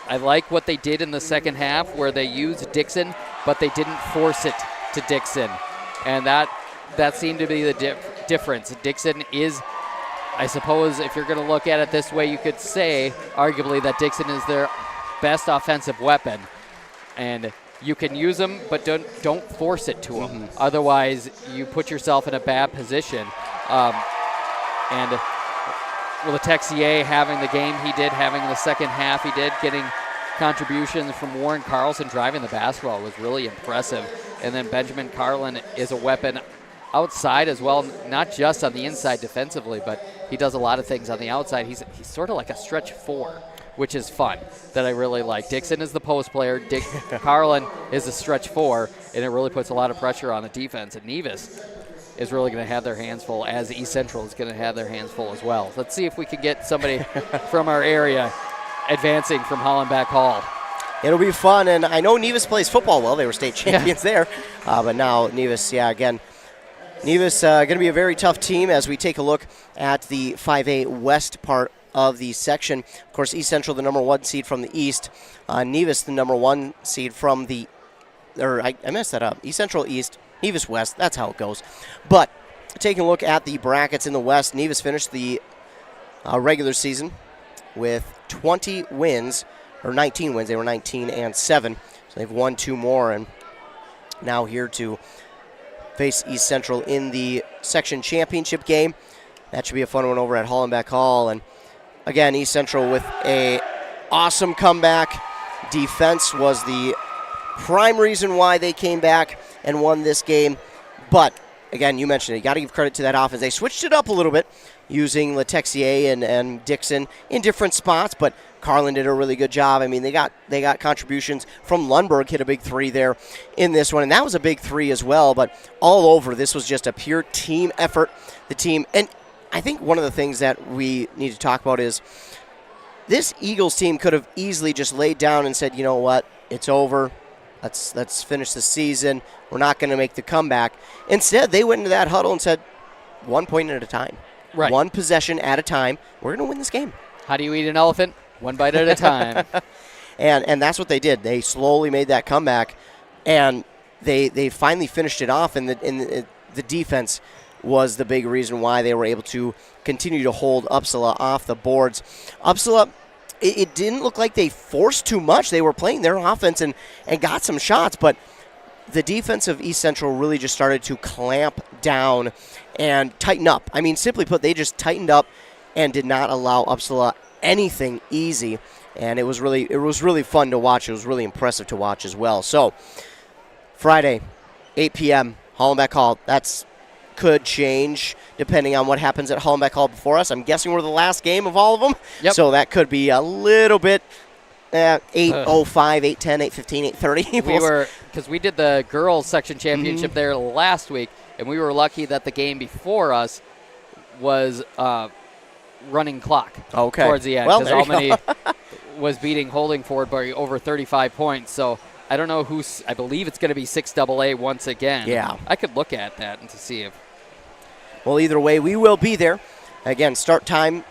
I like what they did in the second half where they used Dixon, but they didn't force it to Dixon. And that seemed to be the difference. Dixon is, I suppose, if you're going to look at it this way, you could say, arguably, that Dixon is their best offensive weapon. And you can use them, but don't force it to them. Otherwise, you put yourself in a bad position. And Letexier having the game he did, having the second half he did, getting contributions from Warren Carlson driving the basketball was really impressive. And then Benjamin Carlin is a weapon outside as well, not just on the inside defensively, but he does a lot of things on the outside. He's sort of like a stretch 4, which is fun, that I really like. Dixon is the post player. Carlin is a stretch 4, and it really puts a lot of pressure on the defense. And Nevis is really going to have their hands full, as East Central is going to have their hands full as well. Let's see if we can get somebody from our area advancing from Hollenbeck Hall. It'll be fun, and I know Nevis plays football well. They were state champions there. But now Nevis, again, Nevis going to be a very tough team as we take a look at the 5A West part of the section. Of course, East Central, the number 1 seed from the East. Nevis, the number 1 seed from the, I messed that up. East Central East, Nevis West. That's how it goes. But taking a look at the brackets in the West, Nevis finished the regular season with 20 wins, or 19 wins. They were 19-7. So they've won 2 more, and now here to face East Central in the section championship game. That should be a fun one over at Hollenbeck Hall. And again, East Central with a awesome comeback. Defense was the prime reason why they came back and won this game. But again, you mentioned it. You got to give credit to that offense. They switched it up a little bit using Letexier and Dixon in different spots, but Carlin did a really good job. I mean, they got contributions from Lundberg, hit a big 3 there in this one, and that was a big 3 as well. But all over, this was just a pure team effort. The team, and I think one of the things that we need to talk about is this Eagles team could have easily just laid down and said, you know what, it's over. Let's finish the season. We're not going to make the comeback. Instead, they went into that huddle and said, 1 point at a time. Right. 1 possession at a time. We're going to win this game. How do you eat an elephant? 1 bite at a time. and that's what they did. They slowly made that comeback, and they finally finished it off, and the defense was the big reason why they were able to continue to hold Upsala off the boards. Upsala, it didn't look like they forced too much. They were playing their offense and got some shots, but the defense of East Central really just started to clamp down and tighten up. I mean, simply put, they just tightened up and did not allow Upsala anything easy, and it was really fun to watch. It was really impressive to watch as well. So Friday, 8 p.m., Hollenbeck Hall. That's could change depending on what happens at Hollenbeck Hall before us. I'm guessing we're the last game of all of them, so that could be a little bit 8:05, 8:10, 8:15, 8:30. We were, because we did the girls section championship there last week, and we were lucky that the game before us was running clock towards the end, because Albany was beating Holdingford by over 35 points. So I don't know who's. I believe it's going to be 6AA once again. Yeah, I could look at that and to see if. Well, either way, we will be there. Again, start time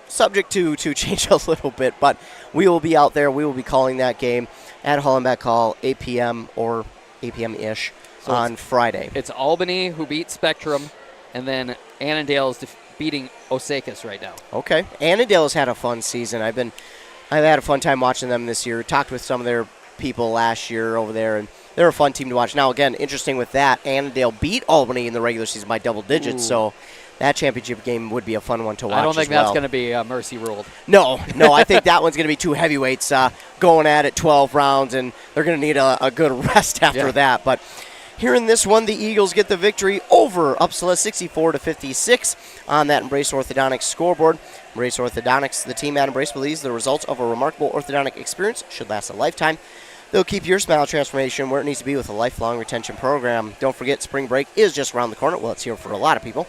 subject to change a little bit, but we will be out there. We will be calling that game at Hollenbeck Hall, 8 p.m. or 8 p.m.-ish on Friday. It's Albany who beat Spectrum, and then Annandale is beating Osakis right now. Okay. Annandale has had a fun season. I've had a fun time watching them this year. Talked with some of their people last year over there, and they're a fun team to watch. Now, again, interesting with that, Annandale beat Albany in the regular season by double digits, so that championship game would be a fun one to watch. I don't think that's going to be mercy ruled. No, I think that one's going to be 2 heavyweights going at it 12 rounds, and they're going to need a good rest after that. But here in this one, the Eagles get the victory over Upsala 64-56 on that Embrace Orthodontics scoreboard. Embrace Orthodontics, the team at Embrace believes the results of a remarkable orthodontic experience should last a lifetime. They'll keep your smile transformation where it needs to be with a lifelong retention program. Don't forget, spring break is just around the corner. Well, it's here for a lot of people.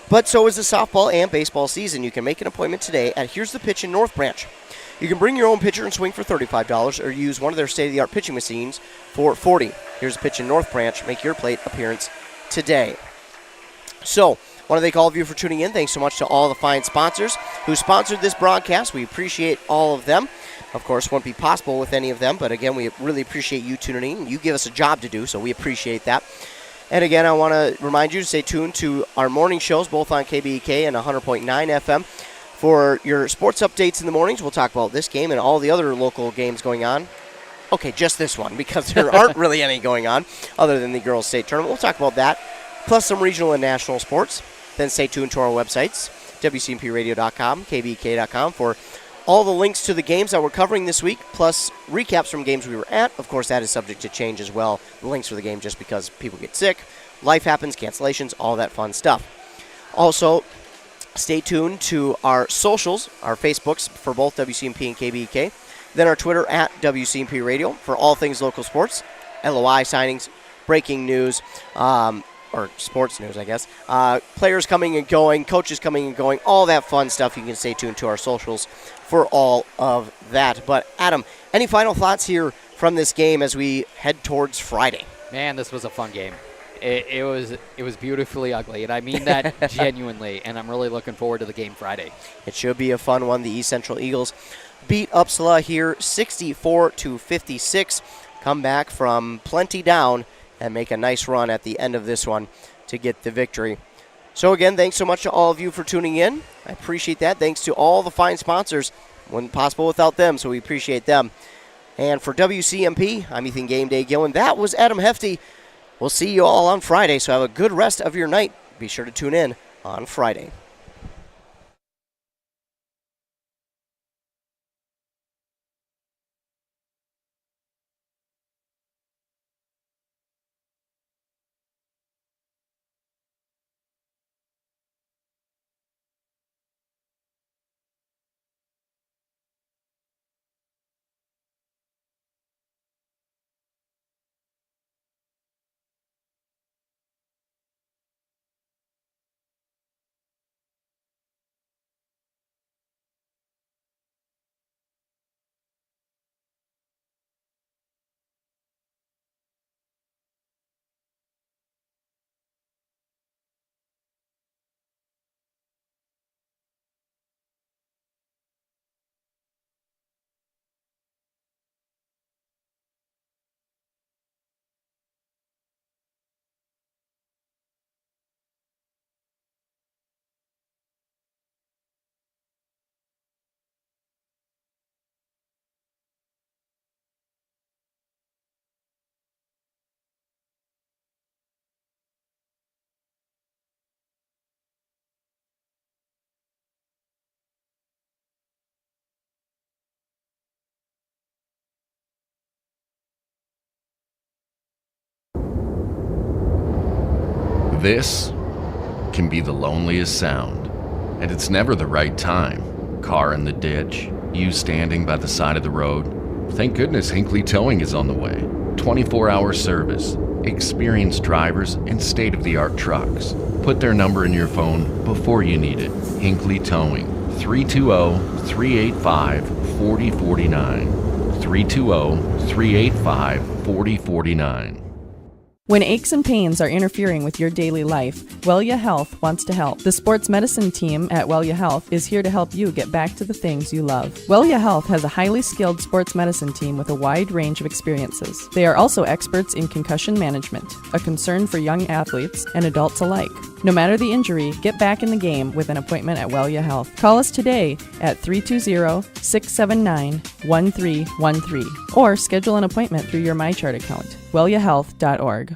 But so is the softball and baseball season. You can make an appointment today at Here's the Pitch in North Branch. You can bring your own pitcher and swing for $35 or use one of their state-of-the-art pitching machines for $40. Here's the Pitch in North Branch. Make your plate appearance today. So, I want to thank all of you for tuning in. Thanks so much to all the fine sponsors who sponsored this broadcast. We appreciate all of them. Of course, wouldn't be possible with any of them, but again, we really appreciate you tuning in. You give us a job to do, so we appreciate that. And again, I want to remind you to stay tuned to our morning shows, both on KBEK and 100.9 FM. For your sports updates in the mornings, we'll talk about this game and all the other local games going on. Okay, just this one, because there aren't really any going on other than the girls' state tournament. We'll talk about that, plus some regional and national sports. Then stay tuned to our websites, WCMPradio.com, KBEK.com, for all the links to the games that we're covering this week, plus recaps from games we were at. Of course, that is subject to change as well, the links for the game, just because people get sick, life happens, cancellations, all that fun stuff. Also, stay tuned to our socials, our Facebooks for both WCMP and KBEK, then our Twitter at WCMP Radio for all things local sports, LOI signings, breaking news, or sports news, I guess. Players coming and going, coaches coming and going, all that fun stuff. You can stay tuned to our socials for all of that. But, Adam, any final thoughts here from this game as we head towards Friday? Man, this was a fun game. It was beautifully ugly, and I mean that genuinely, and I'm really looking forward to the game Friday. It should be a fun one. The East Central Eagles beat Upsala here 64-56. Come back from plenty down and make a nice run at the end of this one to get the victory. So again, thanks so much to all of you for tuning in. I appreciate that. Thanks to all the fine sponsors. Wasn't possible without them, so we appreciate them. And for WCMP, I'm Ethan Game Day Gillen. That was Adam Hefty. We'll see you all on Friday, so have a good rest of your night. Be sure to tune in on Friday. This can be the loneliest sound, and it's never the right time. Car in the ditch, you standing by the side of the road. Thank goodness Hinckley Towing is on the way. 24-hour service, experienced drivers, and state-of-the-art trucks. Put their number in your phone before you need it. Hinckley Towing, 320-385-4049. 320-385-4049. When aches and pains are interfering with your daily life, Wellia Health wants to help. The sports medicine team at Wellia Health is here to help you get back to the things you love. Wellia Health has a highly skilled sports medicine team with a wide range of experiences. They are also experts in concussion management, a concern for young athletes and adults alike. No matter the injury, get back in the game with an appointment at Wellia Health. Call us today at 320-679-1313 or schedule an appointment through your MyChart account, welliahealth.org.